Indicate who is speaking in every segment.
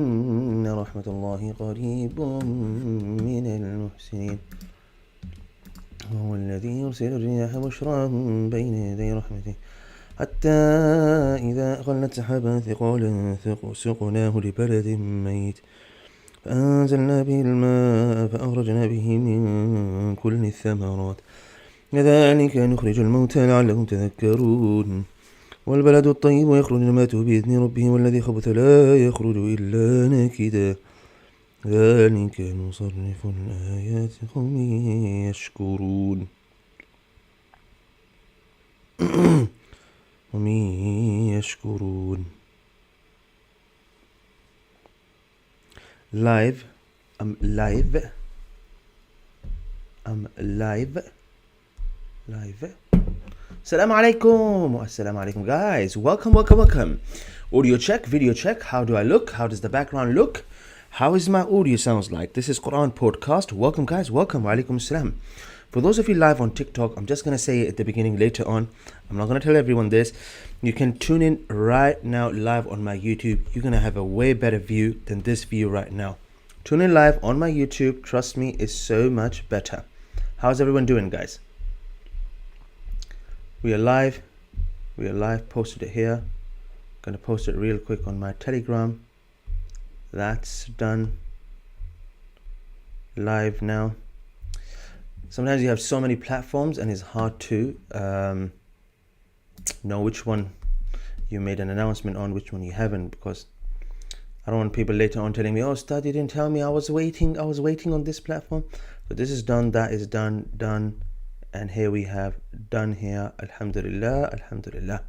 Speaker 1: إن رحمة الله قريب من المحسنين هو الذي يرسل الرياح بشرا بين يدي رحمته حتى إذا أقلت سحابا ثقالا سقناه لبلد ميت فأنزلنا به الماء فأخرجنا به من كل الثمرات كذلك نخرج الموتى لعلكم تذكرون والبلد الطيب يخرج نباته بإذن ربه والذي خبث لا يخرج إلا نكدا ذلك نصرف الآيات قوم يشكرون قوم يشكرون. Live. I'm live. Assalamu alaikum. Assalamu alaikum, guys. Welcome. Audio check, video check. How do I look? How does the background look? How is my audio sounds like? This is Quran podcast. Welcome, guys. Welcome. Wa alaikum assalam. For those of you live on TikTok, I'm just going to say it at the beginning later on. I'm not going to tell everyone this. You can tune in right now live on my YouTube. You're going to have a way better view than this view right now. Tune in live on my YouTube. Trust me, it's so much better. How's everyone doing, guys? We are live. Posted it here. Going to post it real quick on my Telegram. That's done. Live now. Sometimes you have so many platforms and it's hard to know which one you made an announcement on, which one you haven't, because I don't want people later on telling me, oh, Ustad, you didn't tell me, I was waiting on this platform. So this is done, that is done, and here we have done here. Alhamdulillah.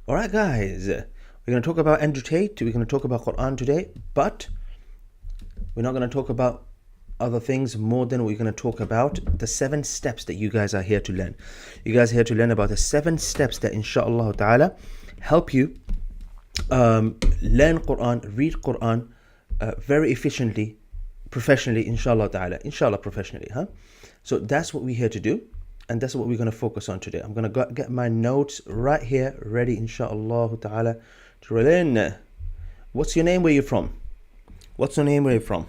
Speaker 1: Alright, guys, we're going to talk about Andrew Tate, we're going to talk about Quran today, but we're not going to talk about other things more than we're going to talk about the 7 steps that you guys are here to learn. You guys are here to learn about the 7 steps that inshallah ta'ala help you learn Quran, read Quran very efficiently, professionally, inshallah ta'ala. Inshallah, professionally, huh? So that's what we're here to do, and that's what we're going to focus on today. I'm going to get my notes right here ready, inshallah ta'ala, to learn. What's your name? Where you from? What's your name? Where you from?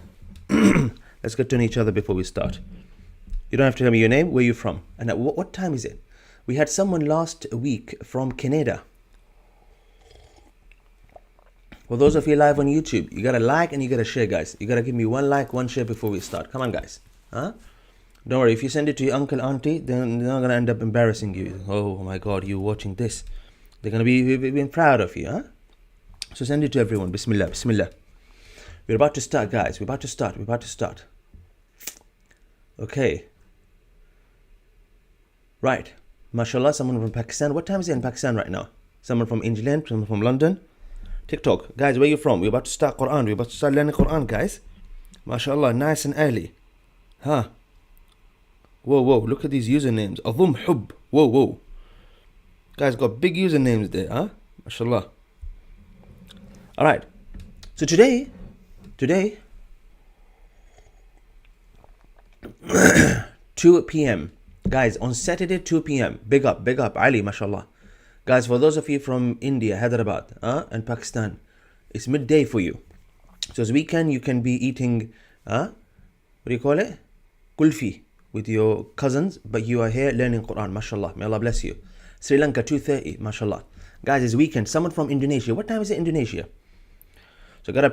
Speaker 1: Let's get to know each other before we start. You don't have to tell me your name, where you from. And what time is it? We had someone last week from Canada. For those of you live on YouTube, you got to like and you got to share, guys. You got to give me 1 like, 1 share before we start. Come on, guys. Huh? Don't worry, if you send it to your uncle, auntie, then they're not going to end up embarrassing you. Oh my God, you're watching this. They're going to be proud of you, huh? So send it to everyone. Bismillah. We're about to start, guys. We're about to start. Okay. Right. MashaAllah, someone from Pakistan. What time is it in Pakistan right now? Someone from England, someone from London. TikTok. Guys, where you from? We're about to start Quran. We're about to start learning Quran, guys. MashaAllah, nice and early. Huh? Whoa. Look at these usernames. Adhum Hub. Whoa. Guys got big usernames there, huh? MashaAllah. Alright. So today 2 p.m. Guys, on Saturday 2 p.m. Big up Ali, mashallah. Guys, for those of you from India, Hyderabad, and Pakistan, it's midday for you. So this weekend you can be eating what do you call it? Kulfi with your cousins, but you are here learning Quran, mashallah. May Allah bless you. Sri Lanka 2:30, mashallah. Guys, it's weekend. Someone from Indonesia. What time is it in Indonesia? So gotta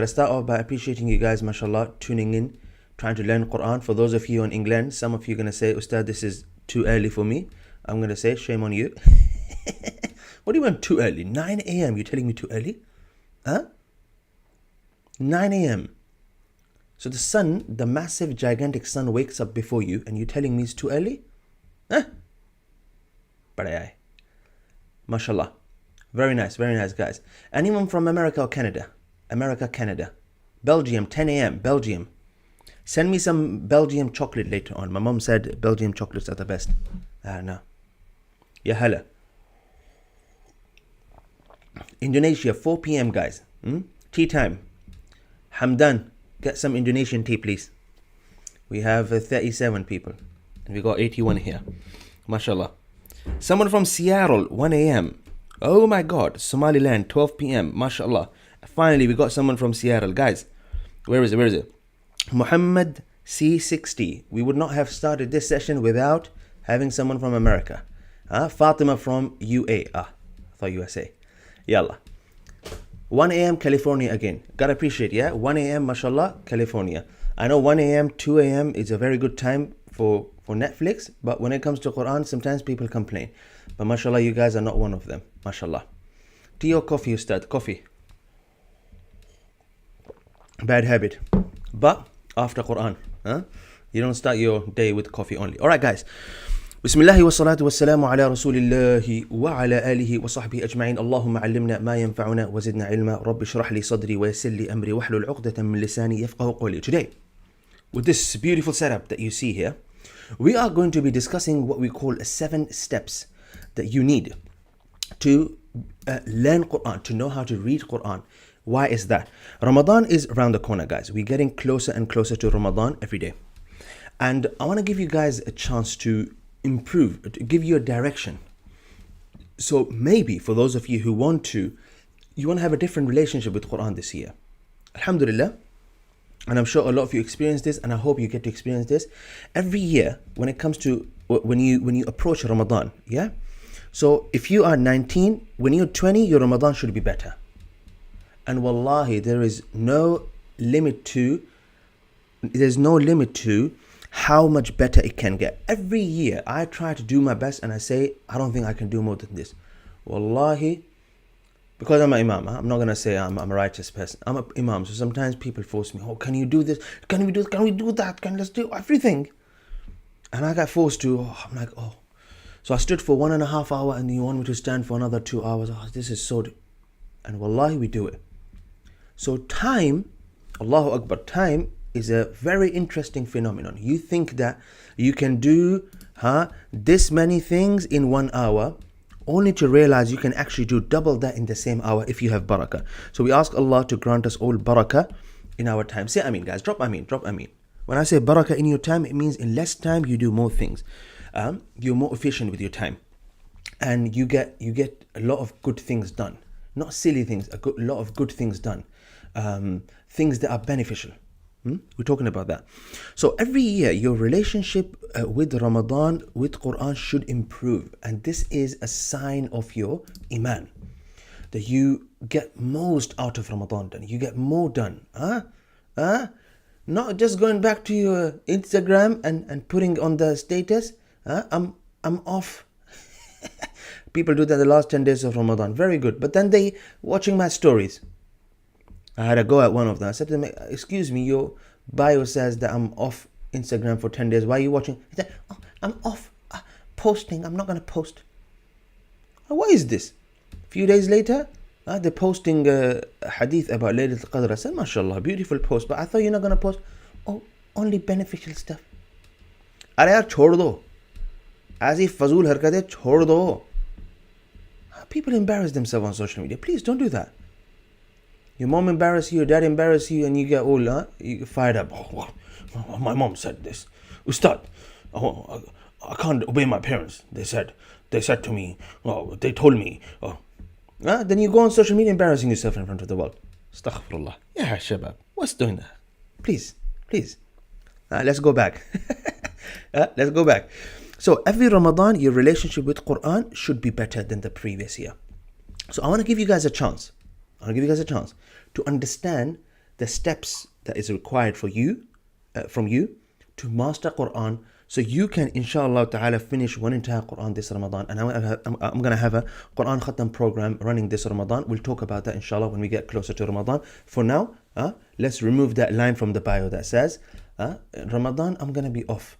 Speaker 1: start off by appreciating you guys, mashallah, tuning in, trying to learn Quran. For those of you in England, some of you are gonna say, Ustad, this is too early for me. I'm gonna say, shame on you. What do you want too early? 9 a.m. You're telling me too early? Huh? 9 a.m. So the sun, the massive, gigantic sun wakes up before you and you're telling me it's too early? Huh? Badai. Mashallah. Very nice, guys. Anyone from America or Canada? Canada. Belgium, 10 a.m. Belgium. Send me some Belgium chocolate later on. My mom said Belgium chocolates are the best. No. Ya hala. Indonesia, 4 p.m. guys. Tea time. Hamdan, get some Indonesian tea, please. We have 37 people. And we got 81 here. MashaAllah. Someone from Seattle, 1 a.m. Oh my God, Somaliland, 12 p.m. MashaAllah. Finally, we got someone from Seattle. Guys, where is it? Muhammad C60. We would not have started this session without having someone from America. Fatima from UA. I thought USA. Yalla. 1 a.m. California again. Gotta appreciate, yeah? 1 a.m. mashallah, California. I know 1 a.m., 2 a.m. is a very good time for Netflix, but when it comes to Quran, sometimes people complain. But mashallah, you guys are not one of them. Mashallah. Tea or coffee, Ustad? Coffee. Bad habit. But after Quran, you don't start your day with coffee only. Alright, guys. Bismillah wa salatu wa salamu ala rasulillahi wa ala alihi wa sahbihi ajma'in. Allahumma allimna ma yanfa'una wa zidna ilma. Rabbi shrah li sadri wa yassir li amri wa hlul 'uqdatan min lisani yafqahu qawli. Today, with this beautiful setup that you see here, we are going to be discussing what we call 7 steps that you need to learn Quran, to know how to read Quran. Why is that? Ramadan is around the corner, guys. We're getting closer and closer to Ramadan every day. And I want to give you guys a chance to improve, to give you a direction. So maybe for those of you who want to have a different relationship with Quran this year. Alhamdulillah. And I'm sure a lot of you experience this, and I hope you get to experience this every year when it comes to when you approach Ramadan. Yeah. So if you are 19, when you're 20, your Ramadan should be better. And wallahi, there's no limit to how much better it can get. Every year I try to do my best, and I say I don't think I can do more than this. Wallahi, because I'm an Imam, I'm not going to say I'm a righteous person. I'm an Imam, so sometimes people force me, oh, can you do this? Can we do that? Let's do everything? And I got forced to, I'm like, oh. So I stood for 1.5 hours, and you want me to stand for another 2 hours. Oh, this is so... And wallahi, we do it. So time, Allahu Akbar, time is a very interesting phenomenon. You think that you can do this many things in 1 hour, only to realize you can actually do double that in the same hour if you have barakah. So we ask Allah to grant us all barakah in our time. Say Ameen, guys. Drop Ameen. When I say barakah in your time, it means in less time you do more things. You're more efficient with your time, and you get a lot of good things done. Not silly things, a lot of good things done. Things that are beneficial. We're talking about that. So every year your relationship with Ramadan, with Quran should improve, and this is a sign of your Iman, that you get most out of Ramadan done. You get more done. Not just going back to your Instagram and putting on the status, I'm off. People do that the last 10 days of Ramadan. Very good. But then they watching my stories. I had a go at one of them. I said to them, excuse me, your bio says that I'm off Instagram for 10 days. Why are you watching? He said, oh, I'm off posting. I'm not going to post. What is this? A few days later, they're posting a hadith about Laylat al-Qadr. I said, mashallah, beautiful post. But I thought you're not going to post. Oh, only beneficial stuff. Arey yaar, chhod do. As if fazul harkate, chhod do. People embarrass themselves on social media. Please don't do that. Your mom embarrass you, your dad embarrass you, and you get all you get fired up. Oh, my mom said this. Ustad, I can't obey my parents. They said to me, oh, they told me. Oh. Then you go on social media embarrassing yourself in front of the world. Astaghfirullah. Yeah, shabab. What's doing that? Please. Let's go back. Let's go back. So every Ramadan, your relationship with Quran should be better than the previous year. So I want to give you guys a chance. To understand the steps that is required for you, from you, to master Quran, so you can, inshallah ta'ala, finish one entire Quran this Ramadan. And I'm going to have a Quran Khatam program running this Ramadan. We'll talk about that, inshallah, when we get closer to Ramadan. For now, let's remove that line from the bio that says, Ramadan, I'm going to be off.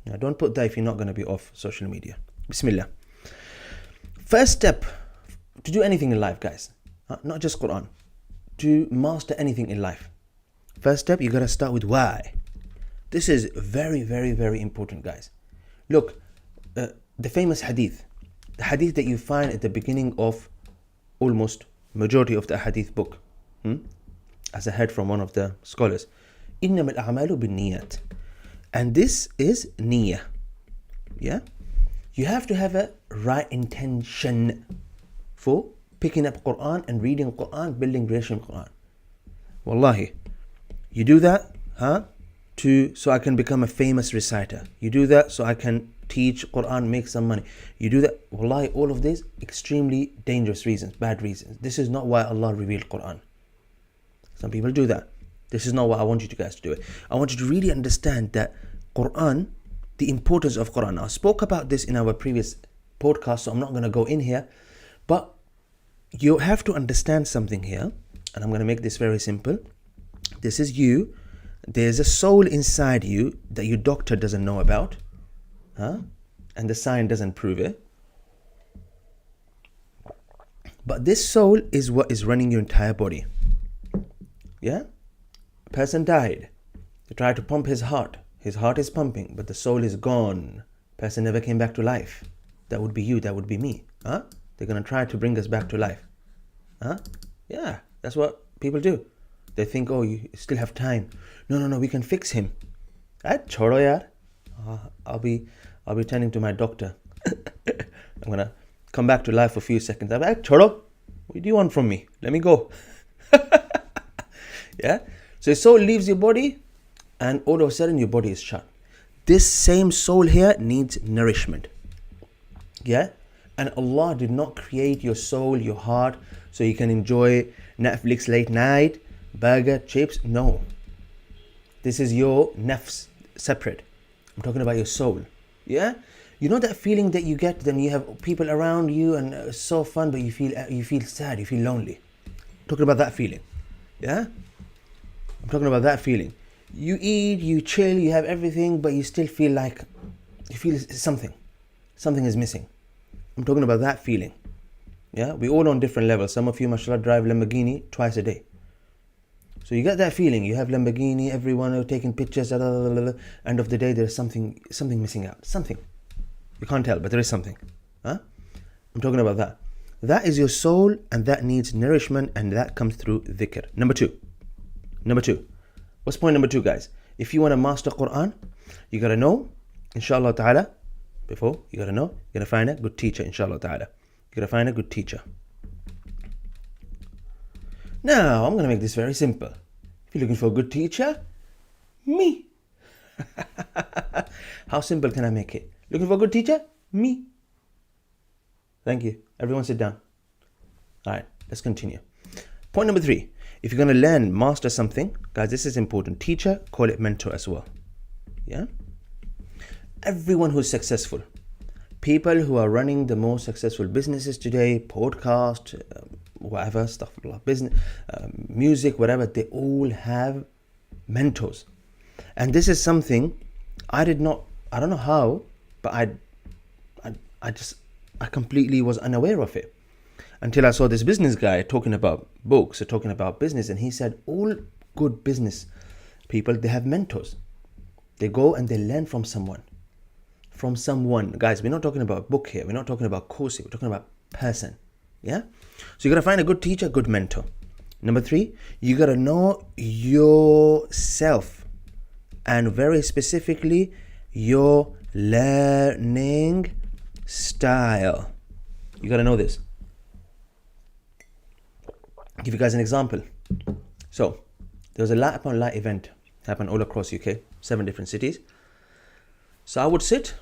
Speaker 1: Now, don't put that if you're not going to be off social media. Bismillah. First step to do anything in life, guys. Not just Quran. To master anything in life. First step, you got to start with why. This is very, very, very important, guys. Look, the famous hadith. The hadith that you find at the beginning of almost majority of the hadith book. As I heard from one of the scholars. إِنَّمَا الْأَعْمَالُ بِالنِّيَّةِ. And this is niyyah. Yeah? You have to have a right intention for picking up Quran and reading Quran, building relation with Quran. Wallahi. You do that, so I can become a famous reciter. You do that so I can teach Quran, make some money. You do that. Wallahi, all of these extremely dangerous reasons, bad reasons. This is not why Allah revealed Quran. Some people do that. This is not what I want you guys to do it. I want you to really understand that Quran, the importance of Quran. I spoke about this in our previous podcast, so I'm not going to go in here. But you have to understand something here, and I'm going to make this very simple. This is you. There's a soul inside you that your doctor doesn't know about, and the science doesn't prove it. But this soul is what is running your entire body. Yeah? A person died. They tried to pump his heart. His heart is pumping, but the soul is gone. Person never came back to life. That would be you, that would be me. They're going to try to bring us back to life. Yeah, that's what people do. They think, oh, you still have time. No, we can fix him. Chhodo yaar. I'll be turning to my doctor. I'm going to come back to life for a few seconds. I'm like, chhodo, what do you want from me? Let me go. Yeah? So your soul leaves your body, and all of a sudden your body is shut. This same soul here needs nourishment. Yeah? And Allah did not create your soul, your heart, so you can enjoy Netflix late night, burger, chips. No. This is your nafs, separate. I'm talking about your soul. Yeah? You know that feeling that you get when you have people around you and it's so fun, but you feel sad, you feel lonely. I'm talking about that feeling. Yeah? I'm talking about that feeling. You eat, you chill, you have everything, but you still feel like, you feel something. Something is missing. I'm talking about that feeling. Yeah? We all on different levels. Some of you, mashallah, drive Lamborghini twice a day. So you get that feeling. You have Lamborghini, everyone are taking pictures, end of the day, there's something missing out. Something. You can't tell, but there is something. I'm talking about that. That is your soul, and that needs nourishment, and that comes through dhikr. Number two. What's point number 2, guys? If you want to master Quran, you got to know, inshallah ta'ala, you got to find a good teacher, inshallah ta'ala. You got to find a good teacher. Now, I'm going to make this very simple. If you're looking for a good teacher, me. How simple can I make it? Looking for a good teacher? Me. Thank you. Everyone sit down. All right, let's continue. Point number 3. If you're going to master something, guys, this is important. Teacher, call it mentor as well. Yeah? Everyone who's successful, people who are running the most successful businesses today, podcast, whatever, stuff like business, music, whatever, they all have mentors. And this is something I don't know how, but I completely was unaware of it until I saw this business guy talking about books, or talking about business, and he said all good business people, they have mentors. They go and they learn from someone. Guys, we're not talking about book here. We're not talking about course here. We're talking about person. Yeah? So you got to find a good teacher, good mentor. Number 3, you got to know yourself, and very specifically your learning style. You got to know this. I'll give you guys an example. So there was a light upon light event happened all across UK, 7 different cities. So I would sit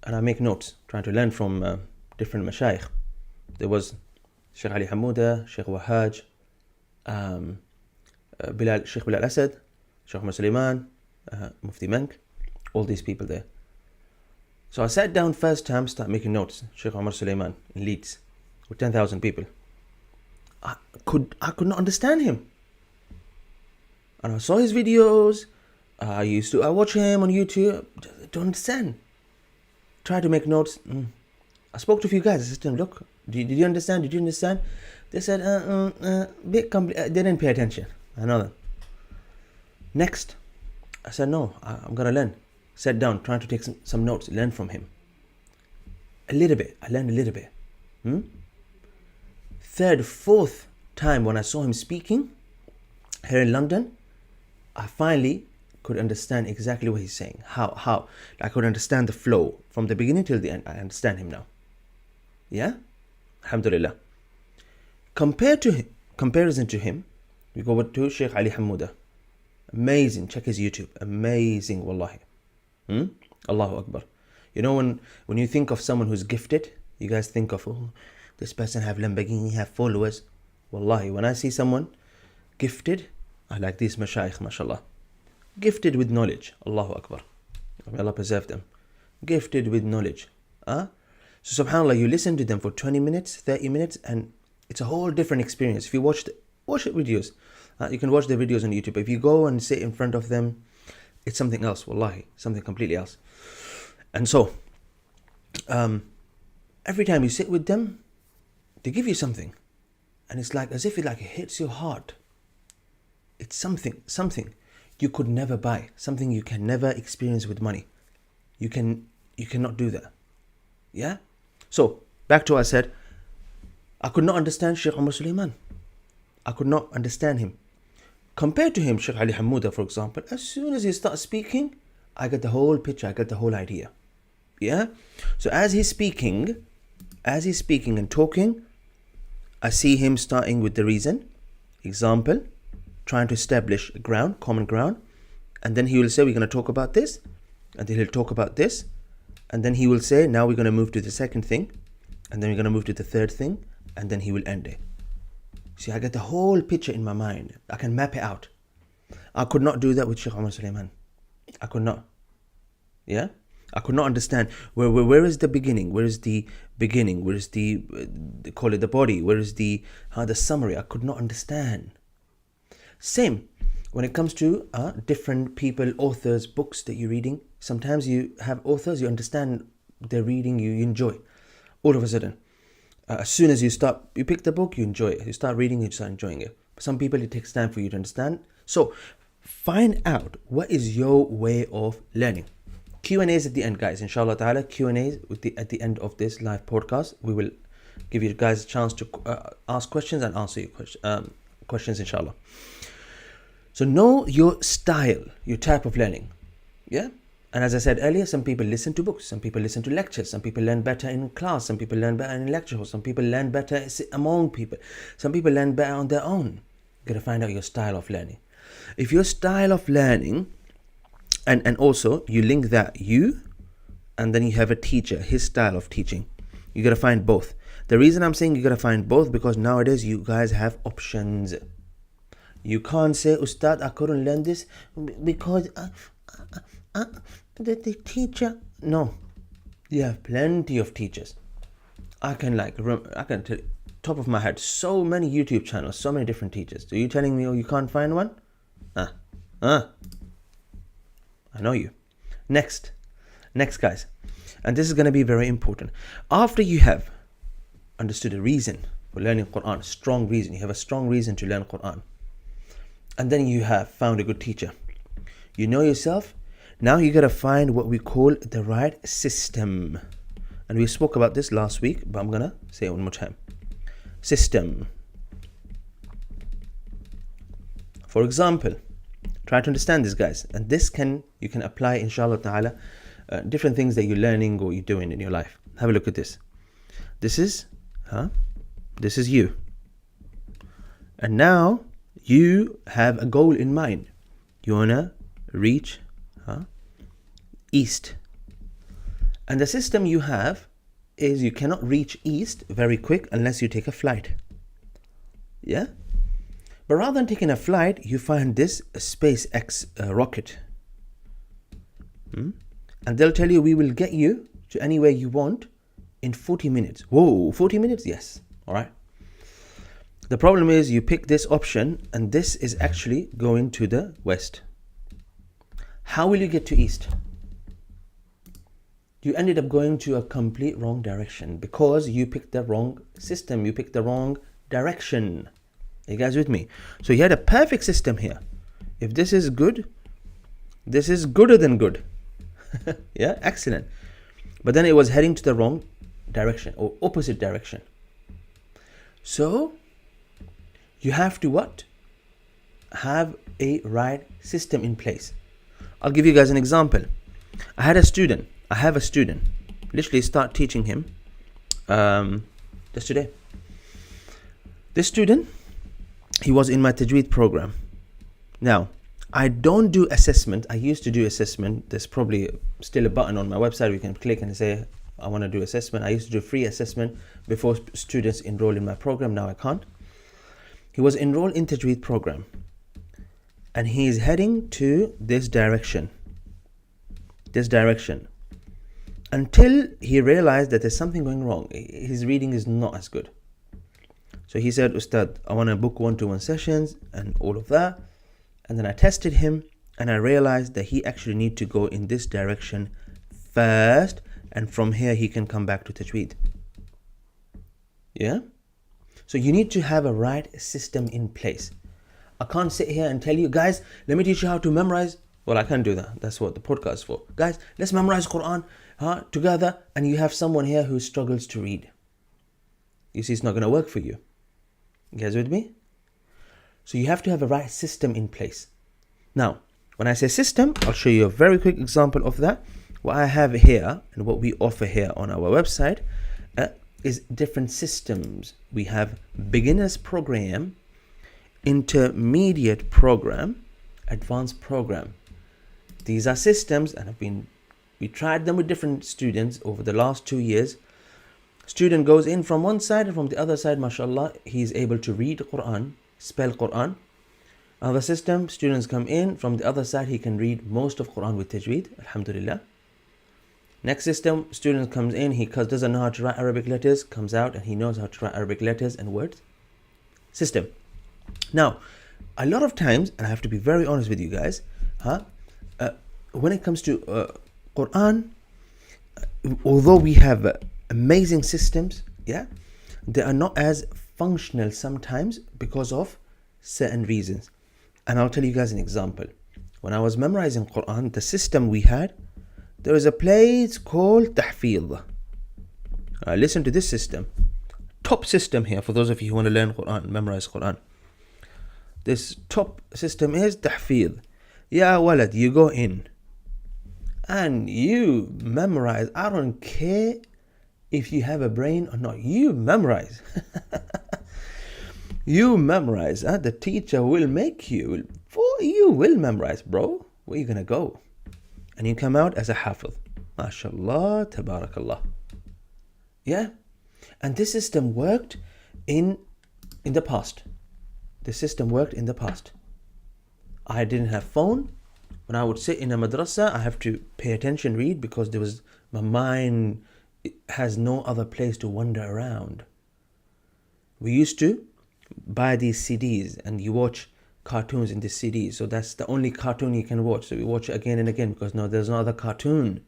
Speaker 1: and I make notes, trying to learn from different mashayikh. There was Sheikh Ali Hamouda, Sheikh Wahaj, Sheikh Bilal Asad, Sheikh Umar Suleiman, Mufti Mank, all these people there. So I sat down first time, start making notes. Sheikh Umar Suleiman in Leeds with 10,000 people. I could not understand him. And I saw his videos. I watch him on YouTube. Don't understand. Try to make notes. I spoke to a few guys. I said to them, look, did you understand? Did you understand? They said, they didn't pay attention. I know that. Next, I said, no, I'm going to learn. Sat down, trying to take some notes, learn from him. A little bit. I learned a little bit. Third, fourth time when I saw him speaking here in London, I finally could understand exactly what he's saying. How? I could understand the flow from the beginning till the end. I understand him now. Yeah? Alhamdulillah. Comparison to him, we go to Sheikh Ali Hamouda. Amazing. Check his YouTube. Amazing, wallahi. Allahu Akbar. You know, when you think of someone who's gifted, you guys think of, oh, this person have Lamborghini, have followers. Wallahi, when I see someone gifted, I like these mashayikh, mashallah. Gifted with knowledge. Allahu Akbar. May Allah preserve them. Gifted with knowledge. So subhanAllah, you listen to them for 20 minutes, 30 minutes, and it's a whole different experience. If you watch the videos, you can watch the videos on YouTube. If you go and sit in front of them, it's something else, wallahi, something completely else. And so, every time you sit with them, they give you something. And it's like, as if it hits your heart. It's something you could never buy, something you can never experience with money. You cannot do that. Yeah? So, back to what I said, I could not understand Sheikh Umar Sulaiman. I could not understand him. Compared to him, Sheikh Ali Hamouda, for example, as soon as he starts speaking, I get the whole picture, I get the whole idea. Yeah? So as he's speaking and talking, I see him starting with the reason, example, trying to establish ground, common ground, and then he will say, we're going to talk about this, and then he'll talk about this, and then he will say, now we're going to move to the second thing, and then we're going to move to the third thing, and then he will end it. See, I get the whole picture in my mind. I can map it out. I could not do that with Sheikh Umar Sulaiman. I could not. Yeah? I could not understand where is the beginning? Where is the beginning? Where is they call it the body? Where is the summary? I could not understand. Same when it comes to different people, authors, books that you're reading. Sometimes you have authors, you understand their reading, you enjoy. All of a sudden, as soon as you pick the book, you enjoy it. You start reading, you start enjoying it. For some people, it takes time for you to understand. So, find out what is your way of learning. Q&As at the end, guys. Inshallah ta'ala, Q&As at the end of this live podcast. We will give you guys a chance to ask questions and answer your questions, inshallah. So, know your style, your type of learning. Yeah? And as I said earlier, some people listen to books, some people listen to lectures, some people learn better in class, some people learn better in lecture halls, some people learn better among people, some people learn better on their own. You gotta find out your style of learning. If your style of learning, and also you link that and then you have a teacher, his style of teaching, you gotta find both. The reason I'm saying you gotta find both, because nowadays you guys have options. You can't say, Ustad, I couldn't learn this because the teacher. No, you have plenty of teachers. I can tell you, top of my head, so many YouTube channels, so many different teachers. So you telling me, oh, you can't find one? I know you. Next guys, and this is going to be very important. After you have understood a reason for learning Quran, strong reason, you have a strong reason to learn Quran, and then you have found a good teacher, you know yourself. Now you got to find what we call the right system. And we spoke about this last week, but I'm going to say it one more time. System. For example, try to understand this, guys. And this you can apply, inshallah ta'ala, different things that you're learning or you're doing in your life. Have a look at this. This is you. And now you have a goal in mind. You want to reach east, and the system you have is you cannot reach east very quick unless you take a flight. Yeah, but rather than taking a flight, you find this SpaceX rocket, and they'll tell you, we will get you to anywhere you want in 40 minutes. Whoa, 40 minutes? Yes. All right. The problem is you pick this option, and this is actually going to the west. How will you get to east? You ended up going to a complete wrong direction because you picked the wrong system. You picked the wrong direction. Are you guys with me? So you had a perfect system here. If this is good, this is gooder than good. Yeah, excellent. But then it was heading to the wrong direction or opposite direction. So you have to what? Have a right system in place. I'll give you guys an example. I have a student, literally start teaching him just today. This student, he was in my Tajweed program. Now, I don't do assessment. I used to do assessment. There's probably still a button on my website we can click and say, I want to do assessment. I used to do free assessment before students enroll in my program. Now I can't. He was enrolled in Tajweed program. And he is heading to this direction. This direction. Until he realized that there's something going wrong. His reading is not as good. So he said, Ustad, I want to book 1-to-1 sessions and all of that. And then I tested him and I realized that he actually needs to go in this direction first. And from here, he can come back to Tajweed. Yeah? So you need to have a right system in place. I can't sit here and tell you, guys, let me teach you how to memorize. Well, I can't do that. That's what the podcast is for. Guys, let's memorize Quran together. And you have someone here who struggles to read. You see, it's not going to work for you. You guys with me? So you have to have a right system in place. Now, when I say system, I'll show you a very quick example of that. What I have here and what we offer here on our website is different systems. We have beginners program, intermediate program, advanced program. These are systems and we tried them with different students over the last 2 years. Student goes in from one side and from the other side, mashallah, he is able to read Quran, spell Quran. Other system, students come in from the other side, he can read most of Quran with Tajweed, alhamdulillah. Next system, student comes in, he doesn't know how to write Arabic letters, comes out and he knows how to write Arabic letters and words. System. Now, a lot of times, and I have to be very honest with you guys, when it comes to Quran, although we have amazing systems, they are not as functional sometimes because of certain reasons. And I'll tell you guys an example. When I was memorizing Quran, the system we had, there is a place called Tahfidh. Listen to this system. Top system here for those of you who want to learn Quran, memorize Quran. This top system is Tahfidh. Ya walad, you go in and you memorize. I don't care if you have a brain or not. You memorize. You memorize. The teacher will make you. You will memorize, bro. Where are you going to go? And you come out as a hafiz. MashaAllah, tabarakallah. Yeah? And this system worked in the past. The system worked in the past. I didn't have phone. When I would sit in a madrasa, I have to pay attention, read, because my mind has no other place to wander around. We used to buy these CDs and you watch cartoons in the CDs. So that's the only cartoon you can watch. So we watch it again and again because there's no other cartoon.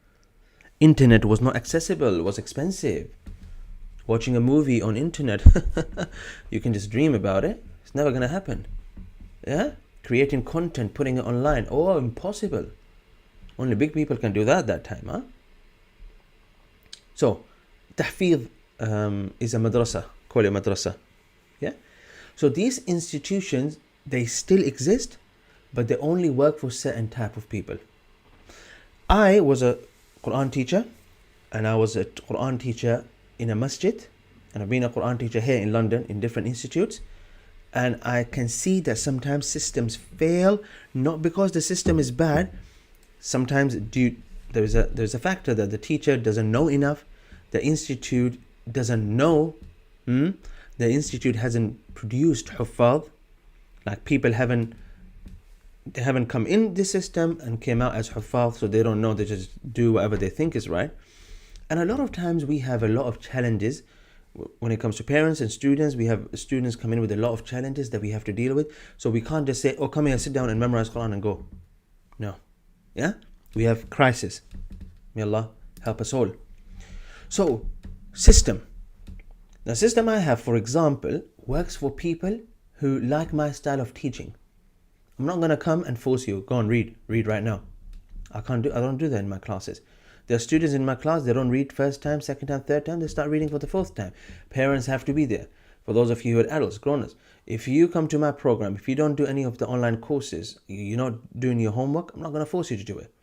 Speaker 1: Internet was not accessible. It was expensive. Watching a movie on internet, you can just dream about it. It's never going to happen. Yeah? Creating content, putting it online. Oh, impossible. Only big people can do that time. So, Tahfidh is a madrasa. Call it madrasa. Yeah? So these institutions, they still exist, but they only work for certain type of people. I was a Quran teacher, and I was a Quran teacher in a masjid, and I've been a Quran teacher here in London in different institutes, and I can see that sometimes systems fail, not because the system is bad. Sometimes there's a factor that the teacher doesn't know enough, the institute doesn't know, the institute hasn't produced huffaz, like people haven't come in the system and came out as huffaz, so they don't know, they just do whatever they think is right. And a lot of times we have a lot of challenges when it comes to parents and students. We have students come in with a lot of challenges that we have to deal with, so we can't just say, oh, come here, sit down and memorize Quran and go. No. Yeah? We have crisis. May Allah help us all. So, system. The system I have, for example, works for people who like my style of teaching. I'm not going to come and force you, go and read right now. I don't do that in my classes. There are students in my class, they don't read first time, second time, third time, they start reading for the fourth time. Parents have to be there. For those of you who are adults, grown-ups, if you come to my program, if you don't do any of the online courses, you're not doing your homework, I'm not going to force you to do it.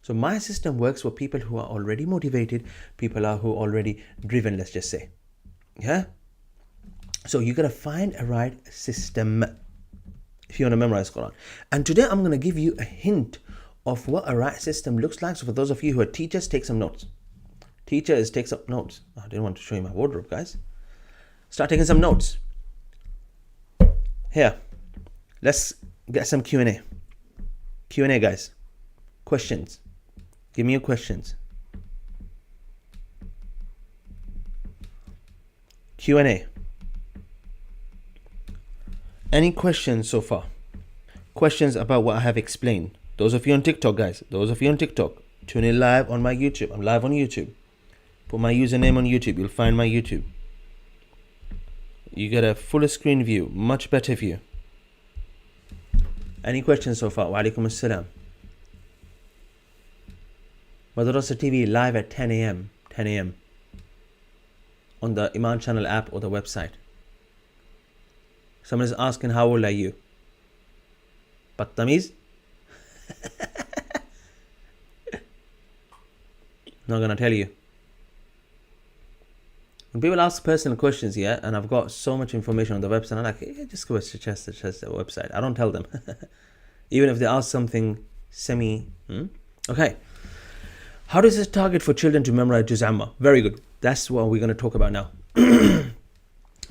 Speaker 1: So my system works for people who are already motivated, people who are already driven, let's just say. Yeah? So you gotta find a right system if you want to memorize Quran. And today I'm gonna give you a hint of what a right system looks like. So for those of you who are teachers, take some notes. Teachers, take some notes. I didn't want to show you my wardrobe, guys. Start taking some notes. Here, let's get some Q&A. Q&A, guys. Questions. Give me your questions. Q&A. Any questions so far? Questions about what I have explained. Those of you on TikTok, guys. Those of you on TikTok. Tune in live on my YouTube. I'm live on YouTube. Put my username on YouTube. You'll find my YouTube. You get a full screen view. Much better view. Any questions so far? Wa alaikum assalam. Madrasa TV live at 10 a.m. 10 a.m. on the Iman channel app or the website. Someone is asking, how old are you? Battamiz? Not gonna tell you. When people ask personal questions, yeah, and I've got so much information on the website, I'm like, yeah, just go to the website. I don't tell them. Even if they ask something Okay. How does it target for children to memorize Juz Amma? Very good. That's what we're going to talk about now.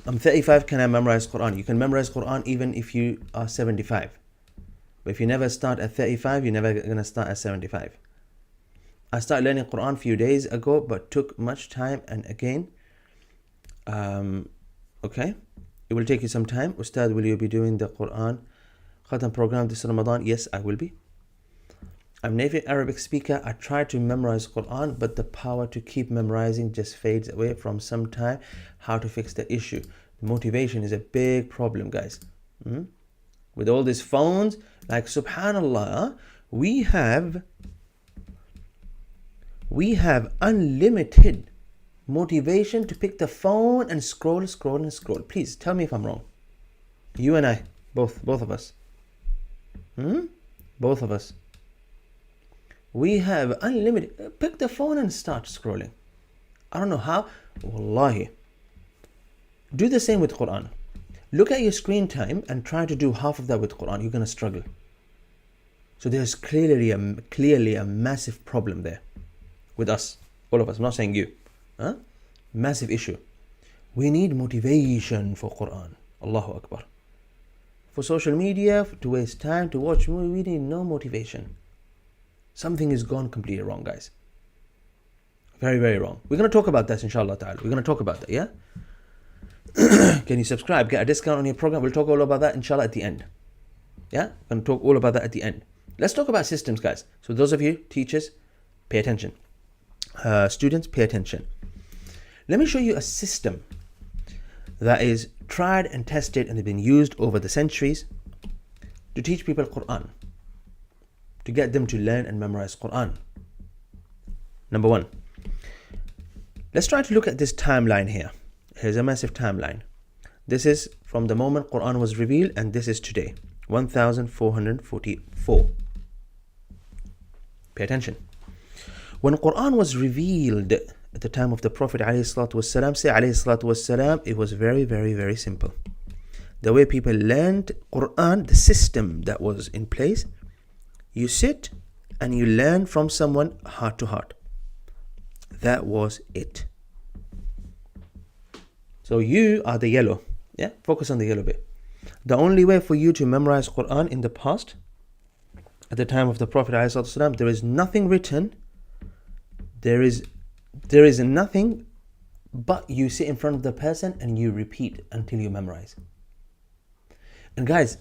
Speaker 1: I'm 35, can I memorize Quran? You can memorize Quran even if you are 75. But if you never start at 35, you're never going to start at 75. I started learning Quran a few days ago, but took much time. And again, okay, it will take you some time. Ustad, will you be doing the Quran Khatam program this Ramadan? Yes, I will be. I'm native Arabic speaker. I try to memorize Quran, but the power to keep memorizing just fades away from some time. How to fix the issue? Motivation is a big problem, guys. With all these phones, like subhanallah, we have unlimited motivation to pick the phone and scroll. Please tell me if I'm wrong. You and I, both of us. Both of us. We have unlimited. Pick the phone and start scrolling. I don't know how. Wallahi. Do the same with Quran. Look at your screen time and try to do half of that with Quran. You're going to struggle. So there's clearly a massive problem there with us, all of us. I'm not saying you. Massive issue. We need motivation for Quran. Allahu Akbar. For social media, to waste time, to watch movie, we need no motivation. Something is gone completely wrong, guys. Very, very wrong. We're going to talk about that, inshallah ta'ala. We're going to talk about that, yeah? Can you subscribe? Get a discount on your program. We'll talk all about that, inshallah, at the end. Yeah? We're going to talk all about that at the end. Let's talk about systems, guys. So those of you, teachers, pay attention. Students, pay attention. Let me show you a system that is tried and tested and has been used over the centuries to teach people Quran, to get them to learn and memorize Quran. Number one, let's try to look at this timeline here. Here's a massive timeline. This is from the moment Quran was revealed, and this is today, 1444. Pay attention. When Quran was revealed at the time of the Prophet ﷺ, say ﷺ, it was very, very, very simple. The way people learned Quran, the system that was in place, you sit and you learn from someone heart to heart. That was it. So you are the yellow. Yeah, focus on the yellow bit. The only way for you to memorize Quran in the past, at the time of the Prophet ﷺ, there is nothing written. There is nothing but you sit in front of the person and you repeat until you memorize. And guys,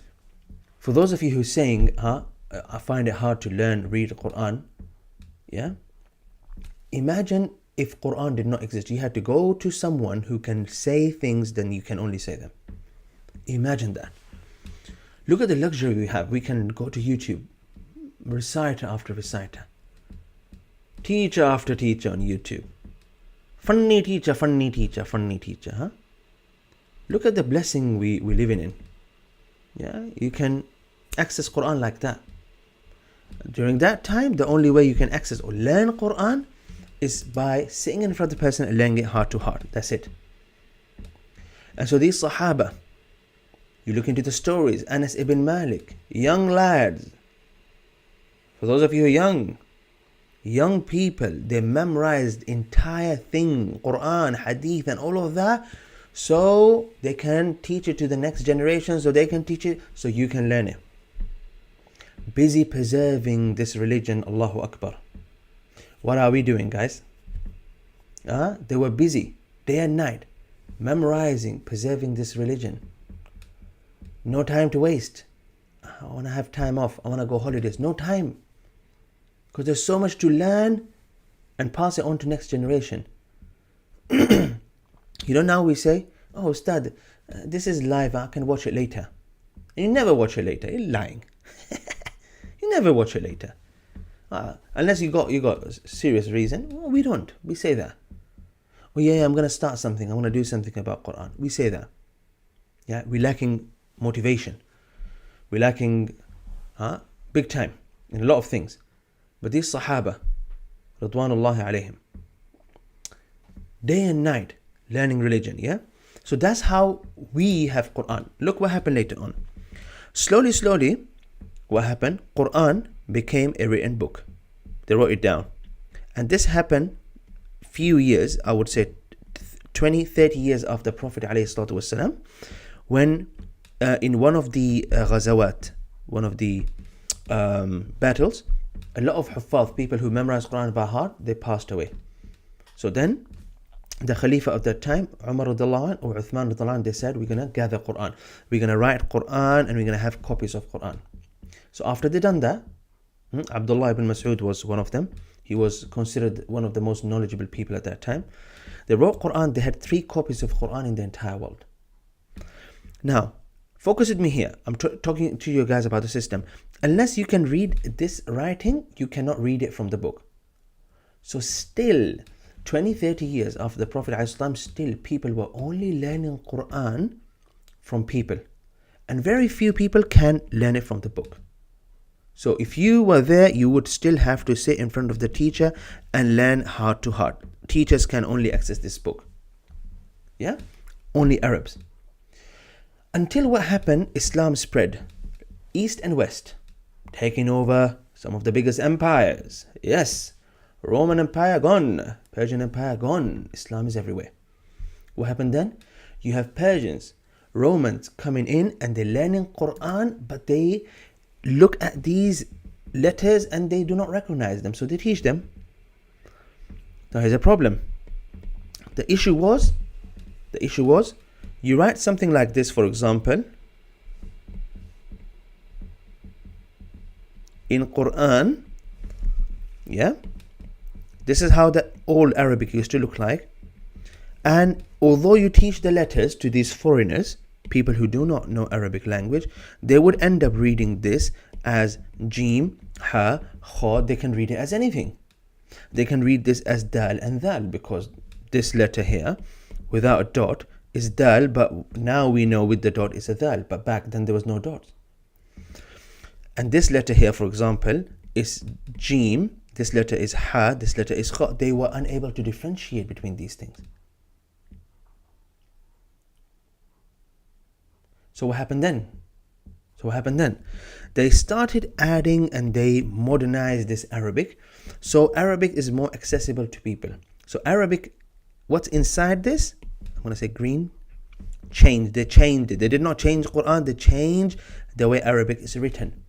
Speaker 1: for those of you who are saying, I find it hard to read Quran, yeah? Imagine if Quran did not exist. You had to go to someone who can say things, then you can only say them. Imagine that. Look at the luxury we have. We can go to YouTube, reciter after reciter, teacher after teacher on YouTube. Funny teacher. Look at the blessing we live in. Yeah, you can access Quran like that. During that time, the only way you can access or learn Quran is by sitting in front of the person and learning it heart to heart. That's it. And so these Sahaba, you look into the stories, Anas ibn Malik, young lads. For those of you who are young people, they memorized entire thing, Quran, Hadith, and all of that, so they can teach it to the next generation, so they can teach it, so you can learn it. Busy preserving this religion, Allahu Akbar. What are we doing, guys? They were busy, day and night, memorizing, preserving this religion. No time to waste. I want to have time off. I want to go holidays. No time. Because there's so much to learn and pass it on to next generation. You know, now we say, oh, Ustad, this is live. I can watch it later. And you never watch it later. You're lying. You never watch it later. Unless you got a serious reason. Well, we don't. We say that. Oh, yeah, I'm going to start something. I want to do something about Quran. We say that. Yeah, we're lacking motivation. We're lacking big time in a lot of things. But these Sahaba, Radwanullahi alayhim, day and night learning religion, yeah? So that's how we have Quran. Look what happened later on. Slowly, what happened? Quran became a written book. They wrote it down. And this happened few years, I would say 20, 30 years after Prophet ﷺ, when in one of the ghazawat, one of the battles, a lot of Huffaz, people who memorized Quran by heart, they passed away. So then, the Khalifa of that time, Umar radiallahu anh, or Uthman radiallahu anh, they said, we're going to gather Quran. We're going to write Quran and we're going to have copies of Quran. So after they done that, Abdullah ibn Mas'ud was one of them. He was considered one of the most knowledgeable people at that time. They wrote Quran. They had 3 copies of Quran in the entire world. Now, focus with me here. I'm talking to you guys about the system. Unless you can read this writing, you cannot read it from the book. So still, 20, 30 years after the Prophet ﷺ, still people were only learning Quran from people. And very few people can learn it from the book. So if you were there, you would still have to sit in front of the teacher and learn heart to heart. Teachers can only access this book. Yeah? Only Arabs. Until what happened, Islam spread east and west, taking over some of the biggest empires. Yes, Roman Empire gone, Persian Empire gone, Islam is everywhere. What happened then? You have Persians, Romans coming in and they're learning Quran, but they look at these letters and they do not recognize them, so they teach them. Now here's a problem. The issue was, you write something like this, for example, in Quran, yeah, this is how the old Arabic used to look like. And although you teach the letters to these foreigners, people who do not know Arabic language, they would end up reading this as Jim, Ha, Kha. They can read it as anything. They can read this as Dal and Dal, because this letter here, without a dot, is Dal, but now we know with the dot is a Dal, but back then there was no dot. And this letter here, for example, is Jim, this letter is Ha, this letter is Kha. They were unable to differentiate between these things. So what happened then? They started adding and they modernized this Arabic. So Arabic is more accessible to people. So Arabic, what's inside this? I'm going to say green. They changed it. They did not change Quran. They changed the way Arabic is written.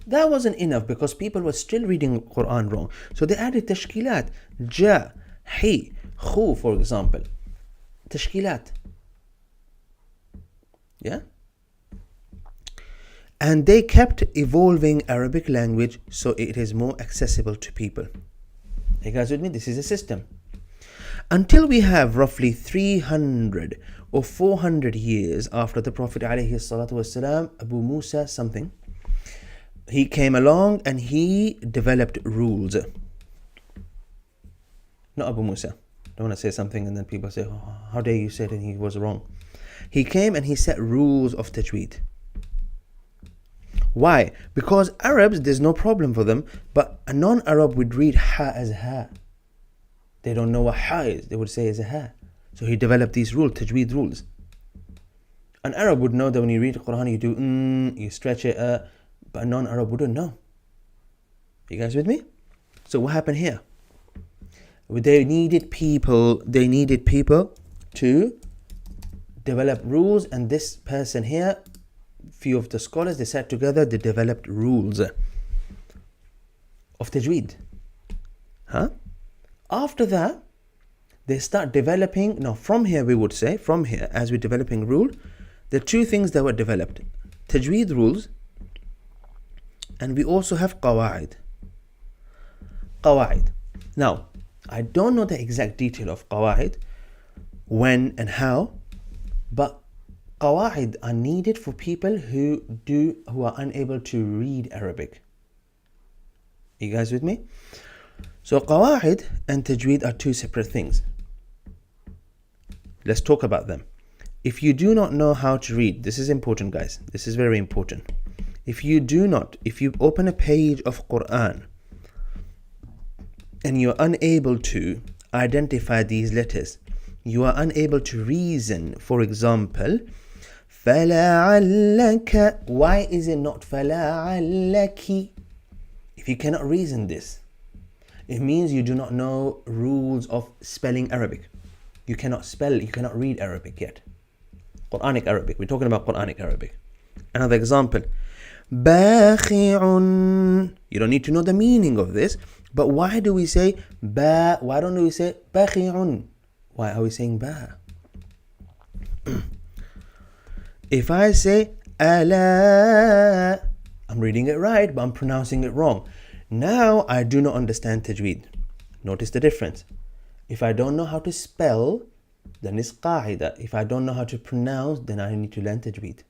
Speaker 1: That wasn't enough because people were still reading Quran wrong. So they added tashkilat. Ja, hi, khu, for example. Tashkilat. Yeah? And they kept evolving Arabic language so it is more accessible to people. You guys with me? This is a system. Until we have roughly 300 or 400 years after the Prophet ﷺ, Abu Musa something, he came along and he developed rules. Not Abu Musa. Don't want to say something and then people say, oh, how dare you say that he was wrong. He came and he set rules of Tajweed. Why? Because Arabs, there's no problem for them, but a non-Arab would read ha as ha. They don't know what ha is. They would say is a ha. So he developed these rules, Tajweed rules. An Arab would know that when you read the Quran, you do you stretch it, but a non-Arab wouldn't know. You guys with me? So what happened here? They needed people to develop rules, and this person here, few of the scholars, they sat together, they developed rules of Tajweed. After that, they start developing, now from here we would say, from here as we're developing rule, there are two things that were developed. Tajweed rules, and we also have qawaid. Now, I don't know the exact detail of qawaid, when and how, but qawaid are needed for people who are unable to read Arabic. You guys with me? So qawaid and tajweed are two separate things. Let's talk about them. If you do not know how to read, this is important, guys. This is very important. If you open a page of Quran and you're unable to identify these letters, you are unable to reason, for example, فَلَعَلَّكَ, why is it not فَلَعَلَّكِ? If you cannot reason this, it means you do not know rules of spelling Arabic. You cannot spell, you cannot read Arabic yet. Quranic Arabic, we're talking about Quranic Arabic. Another example, بَاخِعٌ, you don't need to know the meaning of this, but why do we say ba? Why don't we say بَاخِعٌ? Why are we saying ba? If I say ala, I'm reading it right, but I'm pronouncing it wrong. Now I do not understand tajweed. Notice the difference. If I don't know how to spell, then it's qaida. If I don't know how to pronounce, then I need to learn tajweed.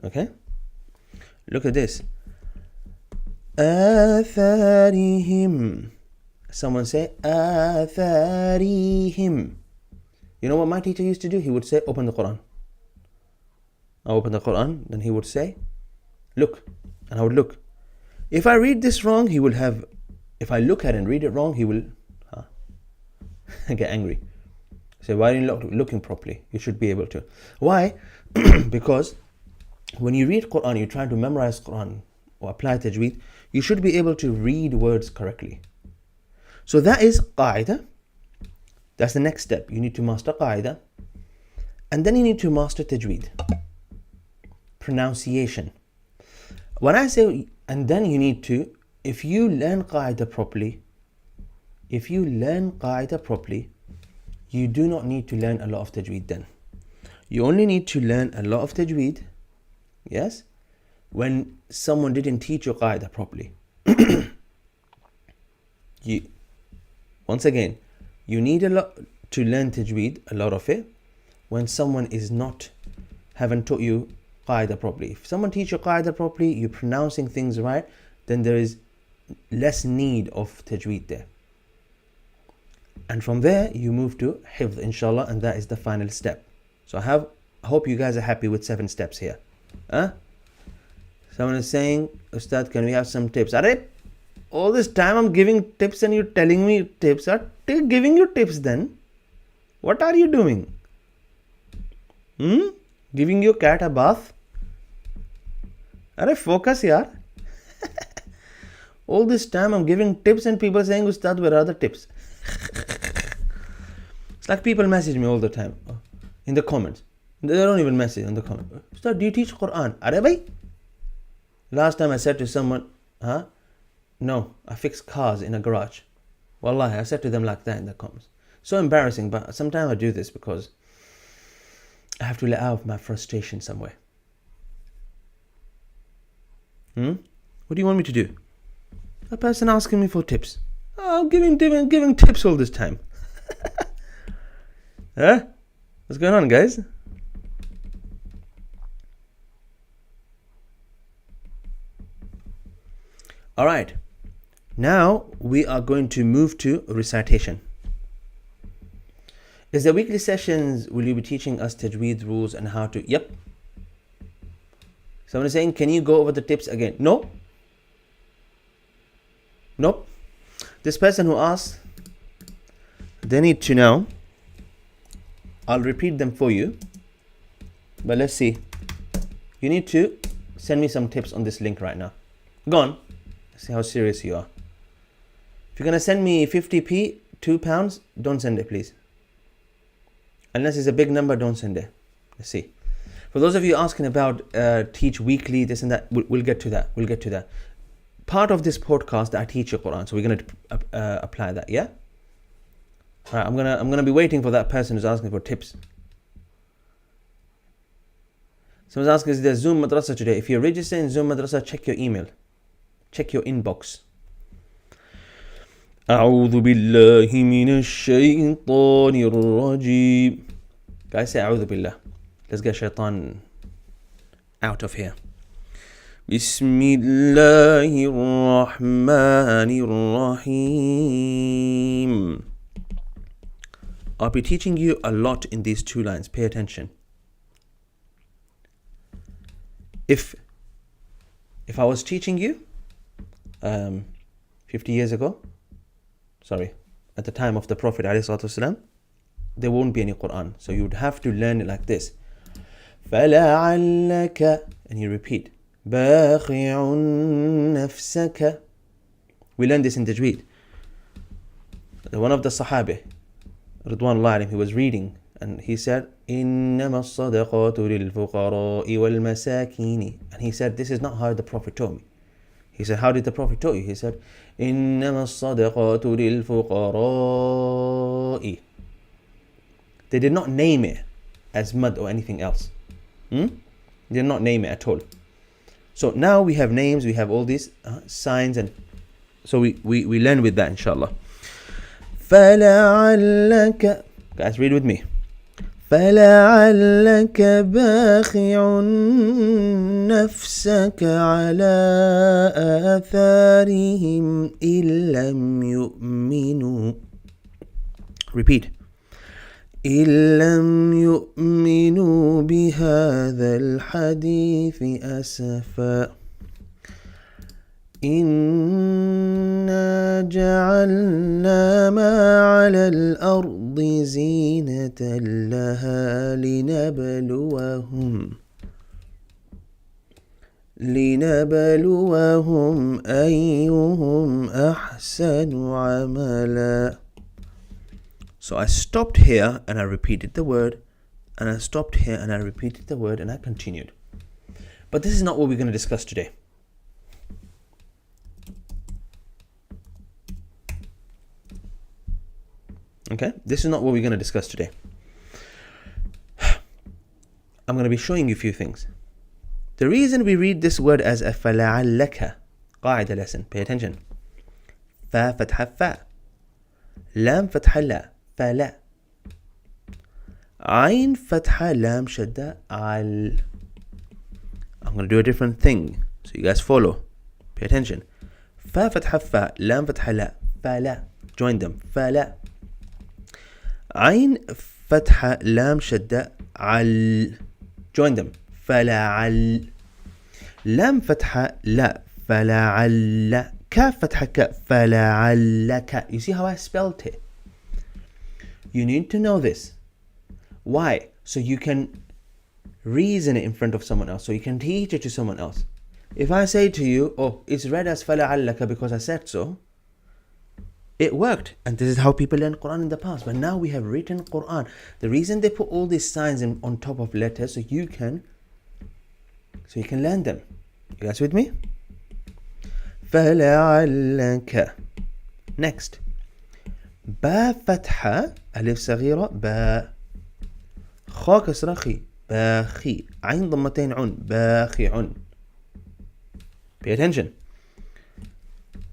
Speaker 1: Okay? Look at this. آثارهم. Someone say آثارهم. You know what my teacher used to do? He would say, open the Quran. I open the Quran, then he would say, look. And I would look. If I read this wrong, he will have, if I look at it and read it wrong, he will get angry. Say, why are you not looking properly? You should be able to. Why? Because when you read Quran, you're trying to memorize Quran or apply tajweed, you should be able to read words correctly. So that is qaida. That's the next step. You need to master qaida. And then you need to master tajweed. Pronunciation. When I say, and then you need to, if you learn qaida properly, you do not need to learn a lot of tajweed then. You only need to learn a lot of tajweed, yes, when someone didn't teach you qaida properly. Once again, you need a lot to learn tajweed, a lot of it, when someone haven't taught you qaida properly. If someone teach you qaida properly, you're pronouncing things right, then there is less need of tajweed there. And from there, you move to hifz, inshallah, and that is the final step. So I hope you guys are happy with 7 steps here. Someone is saying, Ustad, can we have some tips? All this time I'm giving tips and you're telling me tips. Giving you tips then? What are you doing? Giving your cat a bath? Focus, yaar. All this time I'm giving tips and people saying, Ustad, where are the tips? It's like people message me all the time in the comments. They don't even message in the comments. Ustad, do you teach Quran? Bhai? Last time I said to someone, no, I fix cars in a garage. Wallahi, I said to them like that in the comments. So embarrassing, but sometimes I do this because I have to let out my frustration somewhere. What do you want me to do? A person asking me for tips. I'm giving tips all this time. What's going on, guys? All right. Now we are going to move to recitation. Is the weekly sessions, will you be teaching us tajweed rules and how to? Yep. Someone is saying, can you go over the tips again? No. Nope. This person who asked, they need to know. I'll repeat them for you. But let's see. You need to send me some tips on this link right now. Go on. Let's see how serious you are. If you're going to send me 50p, £2, don't send it, please. Unless it's a big number, don't send it. Let's see. For those of you asking about teach weekly, this and that, we'll get to that. We'll get to that. Part of this podcast, I teach you Quran, so we're going to apply that. Yeah. All right. I'm gonna be waiting for that person who's asking for tips. Someone's asking, is there Zoom Madrasa today? If you're registered in Zoom Madrasa, check your email. Check your inbox. أعوذ بالله من الشيطان الرجيم. Guys, say أعوذ بالله. Let's get shaitan out of here. بسم الله الرحمن الرحيم. I'll be teaching you a lot in these two lines. Pay attention. If I was teaching you 50 years ago, at the time of the Prophet ﷺ, there won't be any Quran. So you would have to learn it like this. فَلَعَلَّكَ, and you repeat. بَاخِعٌ نَفْسَكَ. We learned this in Tajweed. One of the Sahabi, Ridwanullah alayhim, he was reading and he said, إِنَّمَا الصَّدَقَاتُ لِلْفُقَرَاءِ وَالْمَسَاكِينِ. And he said, this is not how the Prophet taught me. He said, how did the Prophet taught you? He said, إِنَّمَا الصَّدَقَاتُ لِلْفُقَرَاءِ. They did not name it as mud or anything else. They did not name it at all. So now we have names, we have all these signs, and so we learn with that, inshallah. فَلَعَلَّكَ, guys, read with me. فَلَعَلَّكَ بَاخِعٌ نَفْسَكَ عَلَىٰ آثَارِهِمْ إِن لَّمْ يُؤْمِنُوا. Repeat. إِن لَّمْ يُؤْمِنُوا بِهَذَا الْحَدِيثِ أَسَفًا. إِنَّا جَعَلْنَا مَا عَلَى الْأَرْضِ زِينَةً لَهَا لِنَبْلُوَهُمْ أَيُّهُمْ أَحْسَنُ عَمَلًا. So I stopped here and I repeated the word, and I stopped here and I repeated the word, and I continued. But this is not what we're going to discuss today. Okay, this is not what we're going to discuss today. I'm going to be showing you a few things. The reason we read this word as a فَلَعَلَّكَ, قاعدة lesson, pay attention. فا فتحة فا, لام فتحة لا, فلا. عين فتحة لام شدة عل. I'm going to do a different thing, so you guys follow. Pay attention. فا فتحة فا, لام فتحة لا, فلا. Join them. فلا. عين فتحة لام شدة عل. Join them. فلعل. لام فتحة لا, فلعل. كاف فتحة ك, فلعلك. You see how I spelled it? You need to know this. Why? So you can reason it in front of someone else. So you can teach it to someone else. If I say to you, oh, it's read as فلعلك because I said so, it worked, and this is how people learn Quran in the past. But now we have written Quran. The reason they put all these signs on top of letters, so you can learn them. You guys with me? فَلَعَلَّكَ. Next. با فتحة ألف صغيرة با. خا كسرة خي باخي. عين ضمتين عن باخع. Pay attention.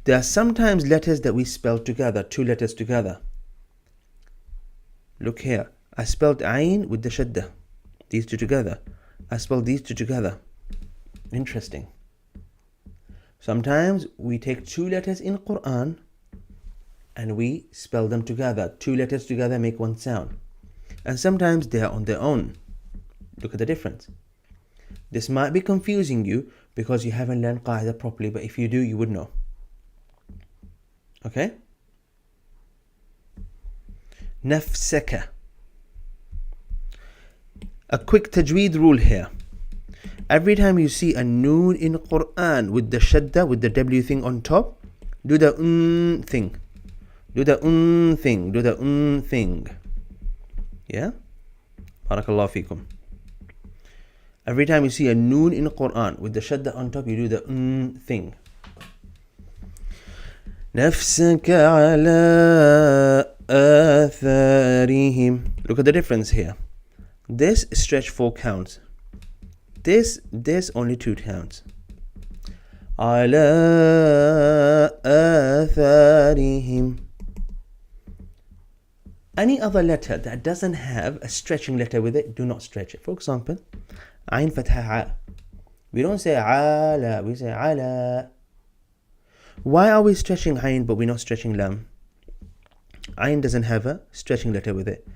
Speaker 1: There are sometimes letters that we spell together, two letters together. Look here. I spelled Ain with the shadda. These two together. I spelled these two together. Interesting. Sometimes we take two letters in Quran and we spell them together. Two letters together make one sound. And sometimes they are on their own. Look at the difference. This might be confusing you because you haven't learned Qaida properly, but if you do, you would know. Okay? نفسك. A quick tajweed rule here. Every time you see a noon in Quran with the shadda, with the W thing on top, do the thing. Do the thing. Do the thing. Yeah? Barakallahu feekum. Every time you see a noon in Quran with the shadda on top, you do the thing. نفسك على آثارهم. Look at the difference here. This stretch 4 counts. This only 2 counts. على آثارهم. Any other letter that doesn't have a stretching letter with it, do not stretch it. For example, عين فتحة ع. We don't say على, we say على. Why are we stretching عين but we're not stretching lam? عين doesn't have a stretching letter with it.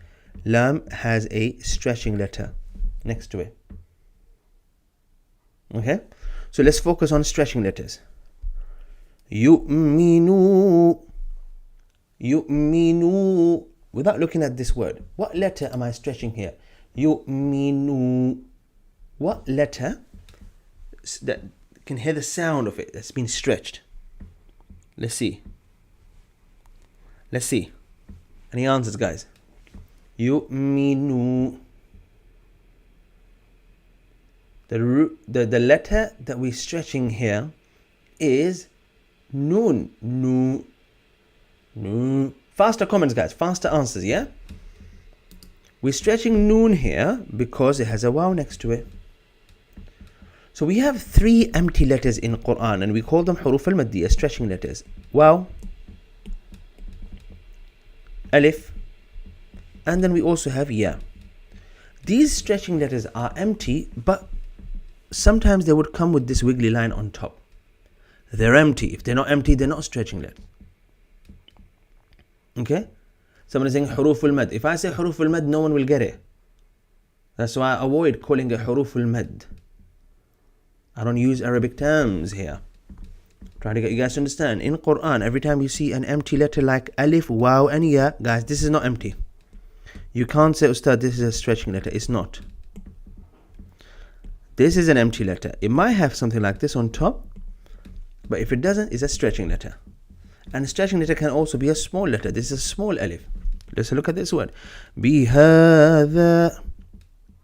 Speaker 1: Lam has a stretching letter next to it. Okay? So let's focus on stretching letters. يؤمنوا. يؤمنوا. Without looking at this word, what letter am I stretching here? يؤمنوا. What letter that can hear the sound of it that's been stretched? Let's see. Let's see. Any answers, guys? يؤمنوا. The letter that we're stretching here is noon. Nu. Nu. Faster comments, guys. Faster answers, yeah? We're stretching noon here because it has a waw next to it. So we have 3 empty letters in Quran and we call them huruf al-maddiyah, stretching letters. Waw, alif, and then we also have ya. These stretching letters are empty, but sometimes they would come with this wiggly line on top. They're empty. If they're not empty, they're not stretching letters. Okay? Someone is saying huruf al-mad. If I say huruf al-mad, no one will get it. That's why I avoid calling it huruf al-mad. I don't use Arabic terms here. Trying to get you guys to understand. In Quran, every time you see an empty letter like alif, waw, and ya, guys, this is not empty. You can't say, Ustad, this is a stretching letter. It's not. This is an empty letter. It might have something like this on top, but if it doesn't, it's a stretching letter. And a stretching letter can also be a small letter. This is a small alif. Let's look at this word. بِهَذَا.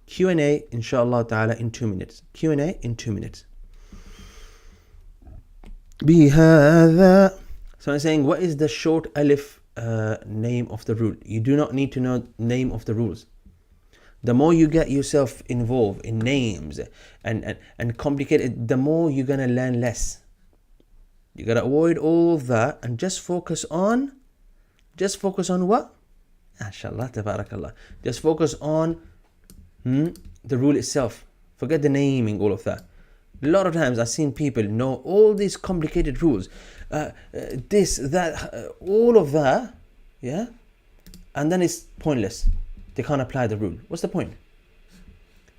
Speaker 1: Q&A, inshallah ta'ala, in 2 minutes. Q&A in 2 minutes. بِهَذَا. So I'm saying, what is the short alif name of the rule? You do not need to know name of the rules. The more you get yourself involved in names and complicate it, the more you're going to learn less. You got to avoid all of that and just focus on what? MashaAllah, tabarakallah. Just focus on the rule itself. Forget the naming, all of that. A lot of times I've seen people know all these complicated rules. This, that, all of that. Yeah? And then it's pointless. They can't apply the rule. What's the point?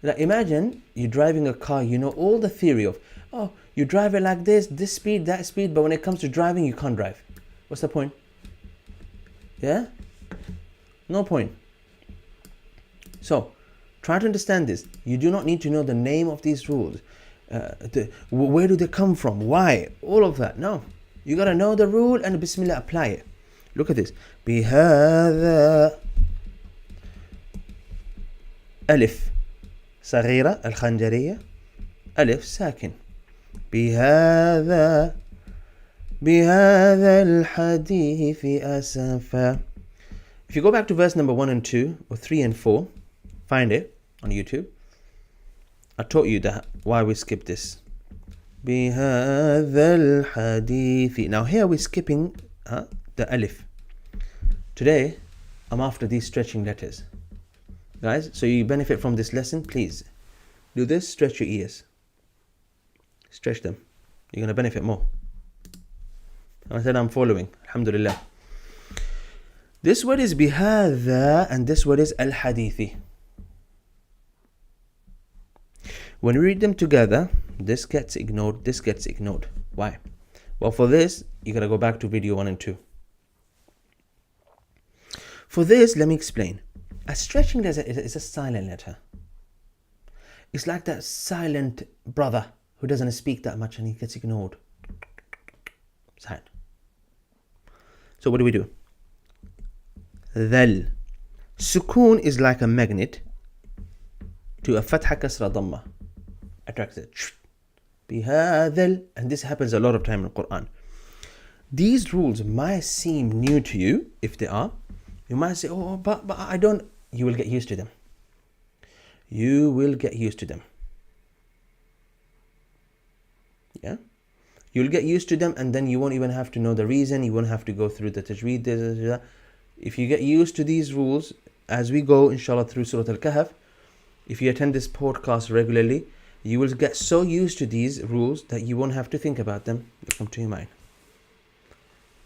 Speaker 1: Like, imagine you're driving a car, you know all the theory of, oh, you drive it like this speed, that speed, but when it comes to driving, you can't drive. What's the point? Yeah? No point. So, try to understand this. You do not need to know the name of these rules. Where do they come from? Why? All of that. No. You got to know the rule and bismillah, apply it. Look at this. بهذا ألف صغيرة الخنجرية ألف ساكن بهذا الحديث أسفا. If you go back to verse number 1 and 2 or 3 and 4, find it on YouTube. I taught you that why we skip this. بهذا الحديث. Now here we're skipping the alif. Today I'm after these stretching letters. Guys, so you benefit from this lesson, please do this, stretch your ears. Stretch them. You're going to benefit more. I said I'm following. Alhamdulillah. This word is bihadha and this word is al-hadithi. When we read them together, this gets ignored, this gets ignored. Why? Well, for this, you got to go back to video 1 and 2. For this, let me explain. A stretching letter is a silent letter. It's like that silent brother who doesn't speak that much and he gets ignored. Silent. So what do? Dhal. Sukoon is like a magnet to a fatha kasra dhamma. Attracts it. Bihadhal. And this happens a lot of time in the Quran. These rules might seem new to you. If they are, you might say, oh, but I don't. You will get used to them. You will get used to them. Yeah? You'll get used to them, and then you won't even have to know the reason. You won't have to go through the Tajweed. If you get used to these rules, as we go, inshallah, through Surah Al-Kahf, if you attend this podcast regularly, you will get so used to these rules that you won't have to think about them. They'll come to your mind.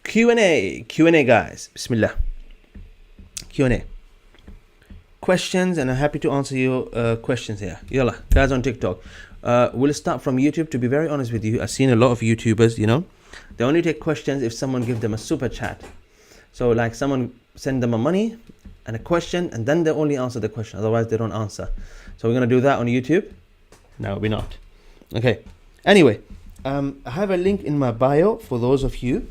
Speaker 1: Q&A, guys. Bismillah. Q&A. Questions, and I'm happy to answer your questions here. Yalla, guys on TikTok. We'll start from YouTube. To be very honest with you, I've seen a lot of YouTubers, they only take questions if someone gives them a super chat. So like someone send them a money and a question, and then they only answer the question. Otherwise, they don't answer. So we're going to do that on YouTube? No, we're not. Okay. Anyway, I have a link in my bio for those of you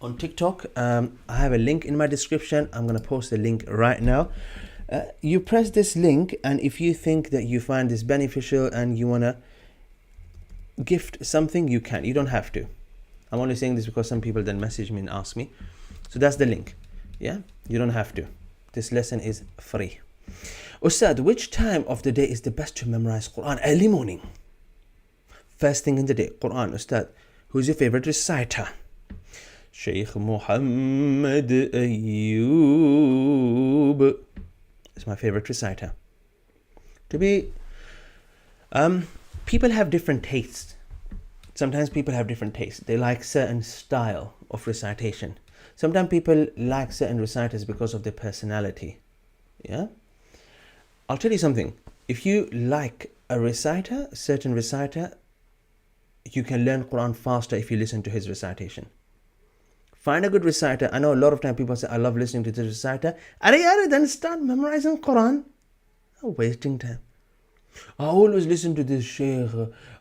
Speaker 1: on TikTok. I have a link in my description. I'm going to post the link right now. You press this link, and if you think that you find this beneficial and you want to gift something, you can. You don't have to. I'm only saying this because some people then message me and ask me. So that's the link. Yeah, you don't have to. This lesson is free. Ustad, which time of the day is the best to memorize Quran? Early morning. First thing in the day. Quran. Ustad, who's your favorite reciter? Shaykh Muhammad Ayyub is my favorite reciter. People have different tastes. Sometimes people have different tastes. They like certain style of recitation. Sometimes people like certain reciters because of their personality. Yeah? I'll tell you something. If you like a reciter, a certain reciter, you can learn Quran faster if you listen to his recitation. Find a good reciter. I know a lot of time people say, I love listening to this reciter. Then start memorizing Quran. I'm wasting time. I always listen to this Shaykh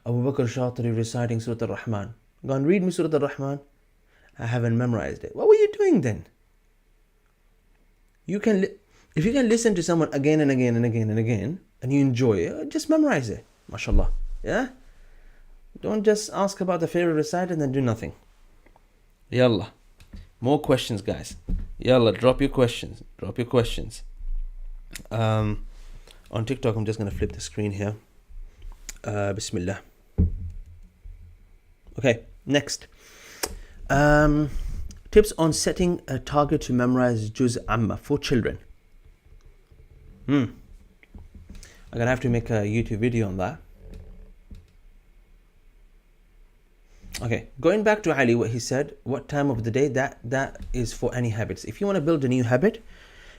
Speaker 1: Abu Bakr Shatri reciting Surah Al-Rahman. Go and read me Surah Al-Rahman. I haven't memorized it. What were you doing then? If you can listen to someone again and again and again and again, and you enjoy it, just memorize it. MashaAllah. Yeah? Don't just ask about the favorite reciter and then do nothing. Yallah. More questions, guys. Yalla, drop your questions. On TikTok, I'm just going to flip the screen here. Bismillah. Okay, next. Tips on setting a target to memorize Juz Amma for children. I'm going to have to make a YouTube video on that. Okay, going back to Ali, what he said, what time of the day, that is for any habits. If you want to build a new habit,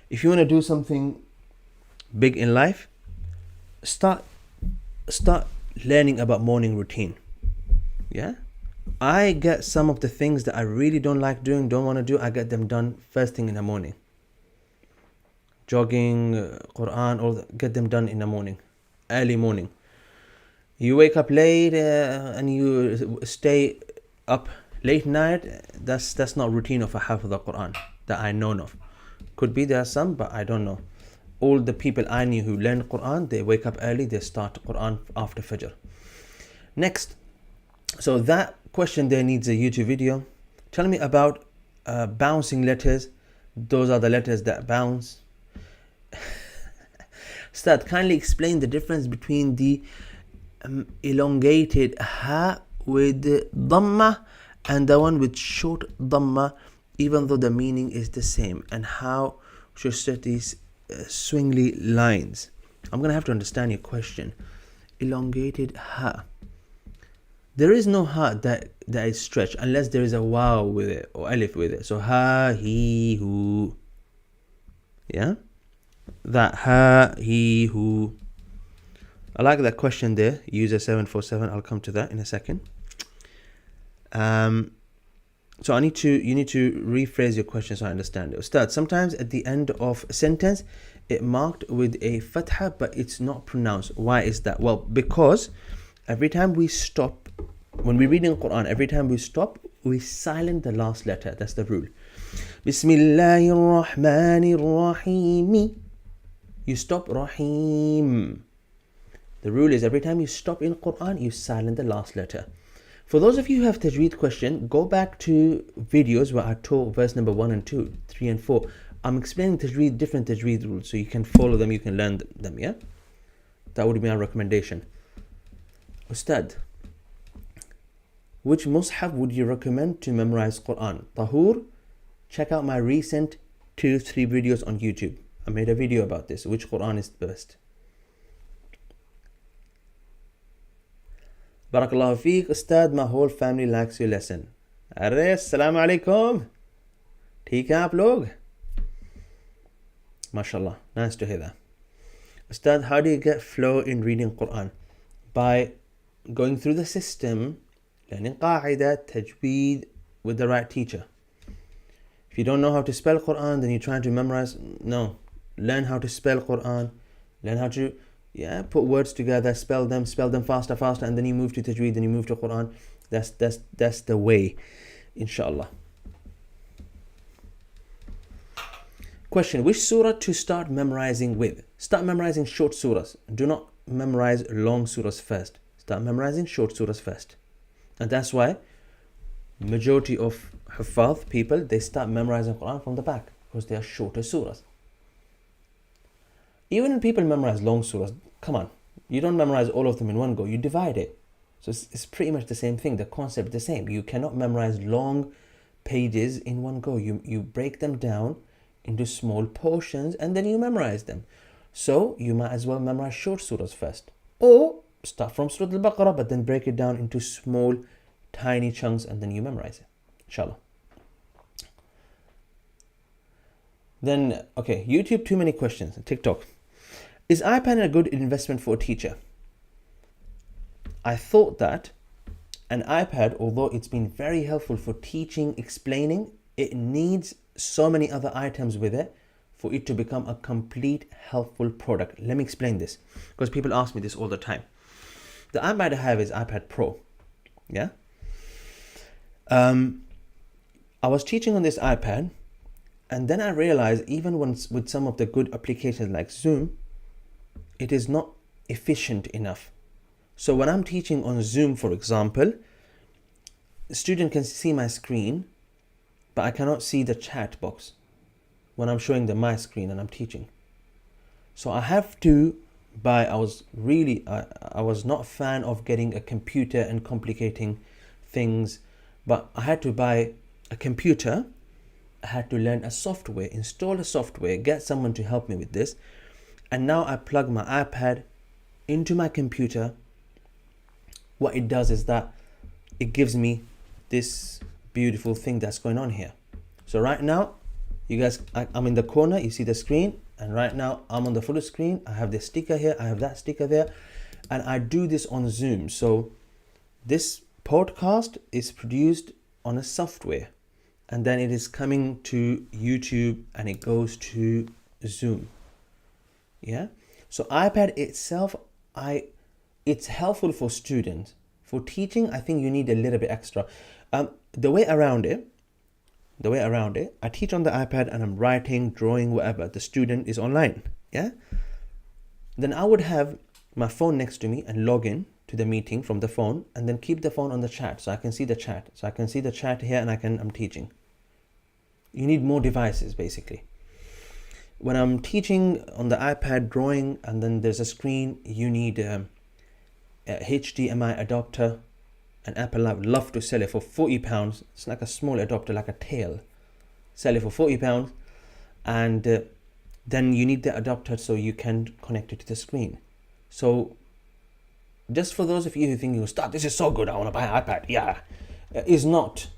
Speaker 1: if you want to do something big in life, start learning about morning routine. Yeah? I get some of the things that I really don't like doing, don't want to do, I get them done first thing in the morning. Jogging, Quran, all that, get them done in the morning, early morning. You wake up late and you stay up late night. That's not routine of a half of the Quran that I know of. Could be there are some, but I don't know. All the people I knew who learned Quran, they wake up early, they start Quran after Fajr. Next, so that question there needs a YouTube video. Tell me about bouncing letters. Those are the letters that bounce. Ustad, kindly explain the difference between the elongated ha with dhamma and the one with short dhamma, even though the meaning is the same, and how should set these swingly lines. I'm gonna have to understand your question. Elongated ha. There is no ha that is stretched unless there is a waw with it or alif with it. So ha, he, hu. Yeah? That ha, he, hu. I like that question there, user 747. I'll come to that in a second. So you need to rephrase your question so I understand it. Ustad, sometimes at the end of a sentence, it marked with a fatha, but it's not pronounced. Why is that? Well, because every time we stop, when we read in Quran, every time we stop, we silent the last letter. That's the rule. Bismillahir Rahmanir Rahim. You stop Rahim. The rule is every time you stop in Quran, you silent the last letter. For those of you who have Tajweed question, go back to videos where I taught verse number 1 and 2, 3 and 4. I'm explaining Tajweed, different Tajweed rules, so you can follow them, you can learn them, yeah? That would be my recommendation. Ustad, which mushaf would you recommend to memorize Quran? Tahur, check out my recent 2-3 videos on YouTube. I made a video about this, which Quran is the best. Barakallahu feek, Ustad, my whole family likes your lesson. Arre, assalamu alaikum. ठीक है आप लोग? MashaAllah, nice to hear that. Ustad, how do you get flow in reading Quran? By going through the system, learning qaida, tajweed with the right teacher. If you don't know how to spell Quran, then you're trying to memorize. No, learn how to spell Quran, learn how to put words together, spell them faster, and then you move to Tajweed, then you move to Quran. That's the way, inshallah. Question, which surah to start memorizing with? Start memorizing short surahs. Do not memorize long surahs first. Start memorizing short surahs first. And that's why majority of Huffaz people, they start memorizing Quran from the back, because they are shorter surahs. Even when people memorize long surahs, come on, you don't memorize all of them in one go, you divide it. So it's pretty much the same thing, the concept is the same. You cannot memorize long pages in one go. You break them down into small portions and then you memorize them. So you might as well memorize short surahs first. Or start from Surah Al-Baqarah, but then break it down into small, tiny chunks and then you memorize it, inshallah. Then, okay, YouTube, too many questions. TikTok. Is iPad a good investment for a teacher? I thought that an iPad, although it's been very helpful for teaching, explaining, it needs so many other items with it for it to become a complete helpful product. Let me explain this, because people ask me this all the time. The iPad I have is iPad Pro. Yeah. I was teaching on this iPad, and then I realized even with some of the good applications like Zoom, it is not efficient enough. So when I'm teaching on Zoom, for example, the student can see my screen, but I cannot see the chat box when I'm showing them my screen and I'm teaching. So I have to buy, I was not a fan of getting a computer and complicating things, but I had to buy a computer. I had to learn a software, install a software, get someone to help me with this. And now I plug my iPad into my computer. What it does is that it gives me this beautiful thing that's going on here. So right now, you guys, I'm in the corner, you see the screen, and right now I'm on the full screen. I have this sticker here, I have that sticker there, and I do this on Zoom. So this podcast is produced on a software, and then it is coming to YouTube and it goes to Zoom. Yeah. So iPad itself, it's helpful for students. For teaching, I think you need a little bit extra. The way around it, I teach on the iPad and I'm writing, drawing, whatever. The student is online. Yeah. Then I would have my phone next to me and log in to the meeting from the phone, and then keep the phone on the chat so I can see the chat. So I can see the chat here and I'm teaching. You need more devices basically. When I'm teaching on the iPad drawing and then there's a screen, you need a HDMI adapter. And Apple, I would love to sell it for £40. It's like a small adapter, like a tail. Sell it for £40. And then you need the adapter so you can connect it to the screen. So just for those of you who think, Ustad, this is so good, I want to buy an iPad. Yeah, it's not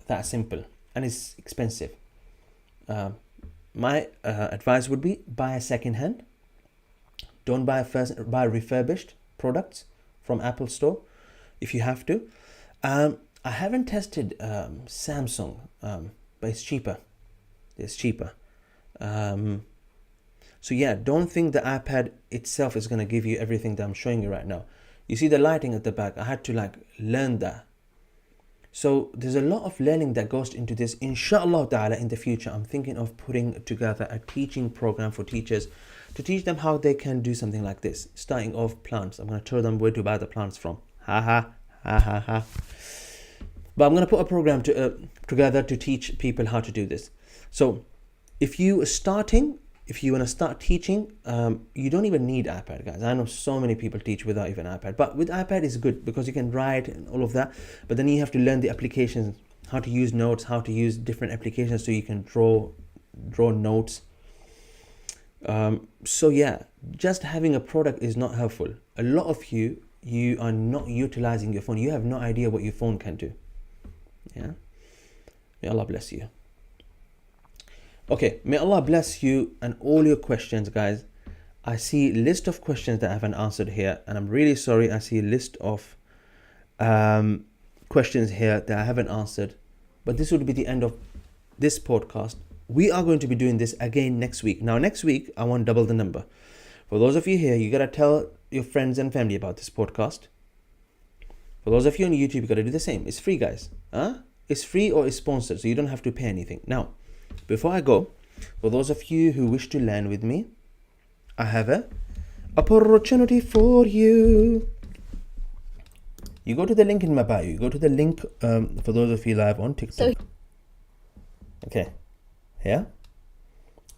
Speaker 1: that simple and it's expensive. My advice would be buy a second hand. Don't buy buy refurbished products from Apple Store if you have to. I haven't tested Samsung, but it's cheaper. It's cheaper. So yeah, don't think the iPad itself is going to give you everything that I'm showing you right now. You see the lighting at the back, I had to like learn that. So there's a lot of learning that goes into this. Inshallah ta'ala, in the future, I'm thinking of putting together a teaching program for teachers to teach them how they can do something like this. Starting off plants. I'm going to tell them where to buy the plants from. Ha ha, ha ha ha. But I'm going to put a program together to teach people how to do this. So if you want to start teaching, you don't even need iPad, guys. I know so many people teach without even iPad, but with iPad is good because you can write and all of that, but then you have to learn the applications, how to use notes, how to use different applications so you can draw notes. So yeah, just having a product is not helpful. A lot of you are not utilizing your phone. You have no idea what your phone can do. Yeah, may Allah bless you. Okay, may Allah bless you and all your questions, guys. I see a list of questions that I haven't answered here, and I'm really sorry. I see a list of questions here that I haven't answered, but this would be the end of this podcast. We are going to be doing this again next week. Now, next week, I want double the number. For those of you here, you got to tell your friends and family about this podcast. For those of you on YouTube, you got to do the same. It's free, guys. It's free or it's sponsored, so you don't have to pay anything. Now, before I go, for those of you who wish to learn with me, I have a opportunity for you. You go to the link in my bio. You go to the link for those of you live on TikTok. Okay, yeah.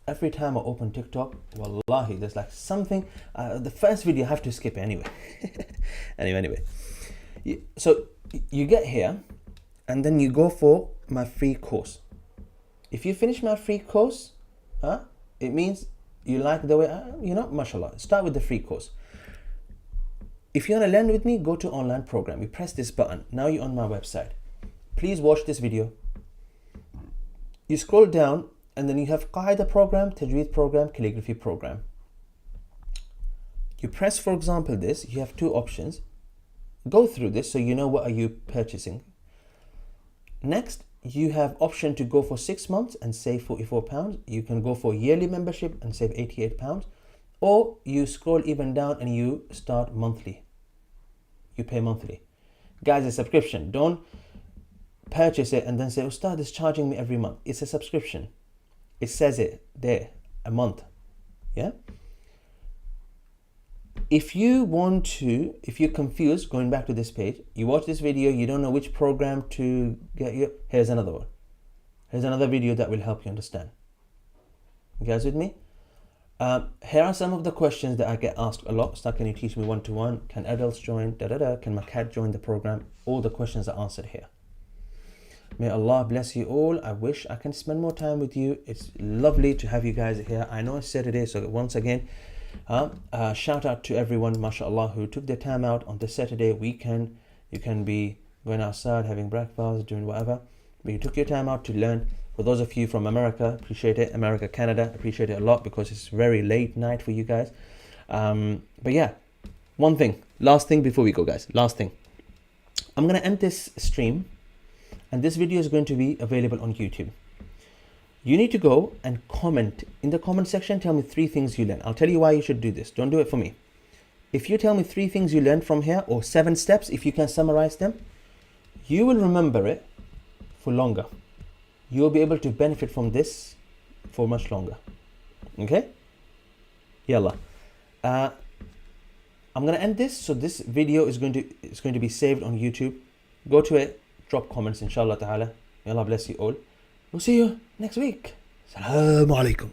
Speaker 1: Every time I open TikTok, wallahi, there's like something. The first video I have to skip anyway. Anyway. So you get here, and then you go for my free course. If you finish my free course, it means you like the way, mashallah. Start with the free course. If you want to learn with me, go to online program. You press this button. Now you're on my website. Please watch this video. You scroll down, and then you have Qaida program, Tajweed program, calligraphy program. You press, for example, this. You have two options. Go through this so you know what are you purchasing. Next, you have option to go for 6 months and save £44. You can go for yearly membership and save £88. Or you scroll even down and you start monthly. You pay monthly. Guys, a subscription. Don't purchase it and then say, Ustad is charging me every month. It's a subscription. It says it there, a month. Yeah? If you're confused, going back to this page, you watch this video, you don't know which program to get you, here's another one. Here's another video that will help you understand. You guys with me? Here are some of the questions that I get asked a lot. So can you teach me one-to-one? Can adults join? Can my cat join the program? All the questions are answered here. May Allah bless you all. I wish I can spend more time with you. It's lovely to have you guys here. I know it's Saturday, so once again, shout out to everyone, mashallah, who took their time out on the Saturday weekend. You can be going outside, having breakfast, doing whatever, but you took your time out to learn. For those of you from America, appreciate it. America, Canada, appreciate it a lot because it's very late night for you guys. But yeah, last thing before we go, guys, last thing. I'm going to end this stream, and this video is going to be available on YouTube. You need to go and comment in the comment section. Tell me 3 things you learned. I'll tell you why you should do this. Don't do it for me. If you tell me 3 things you learned from here, or 7 steps, if you can summarize them, you will remember it for longer. You'll be able to benefit from this for much longer. Okay? Yalla. I'm going to end this. So this video is going to be saved on YouTube. Go to it. Drop comments, inshallah ta'ala. May Allah bless you all. We'll see you next week. Assalamu alaikum.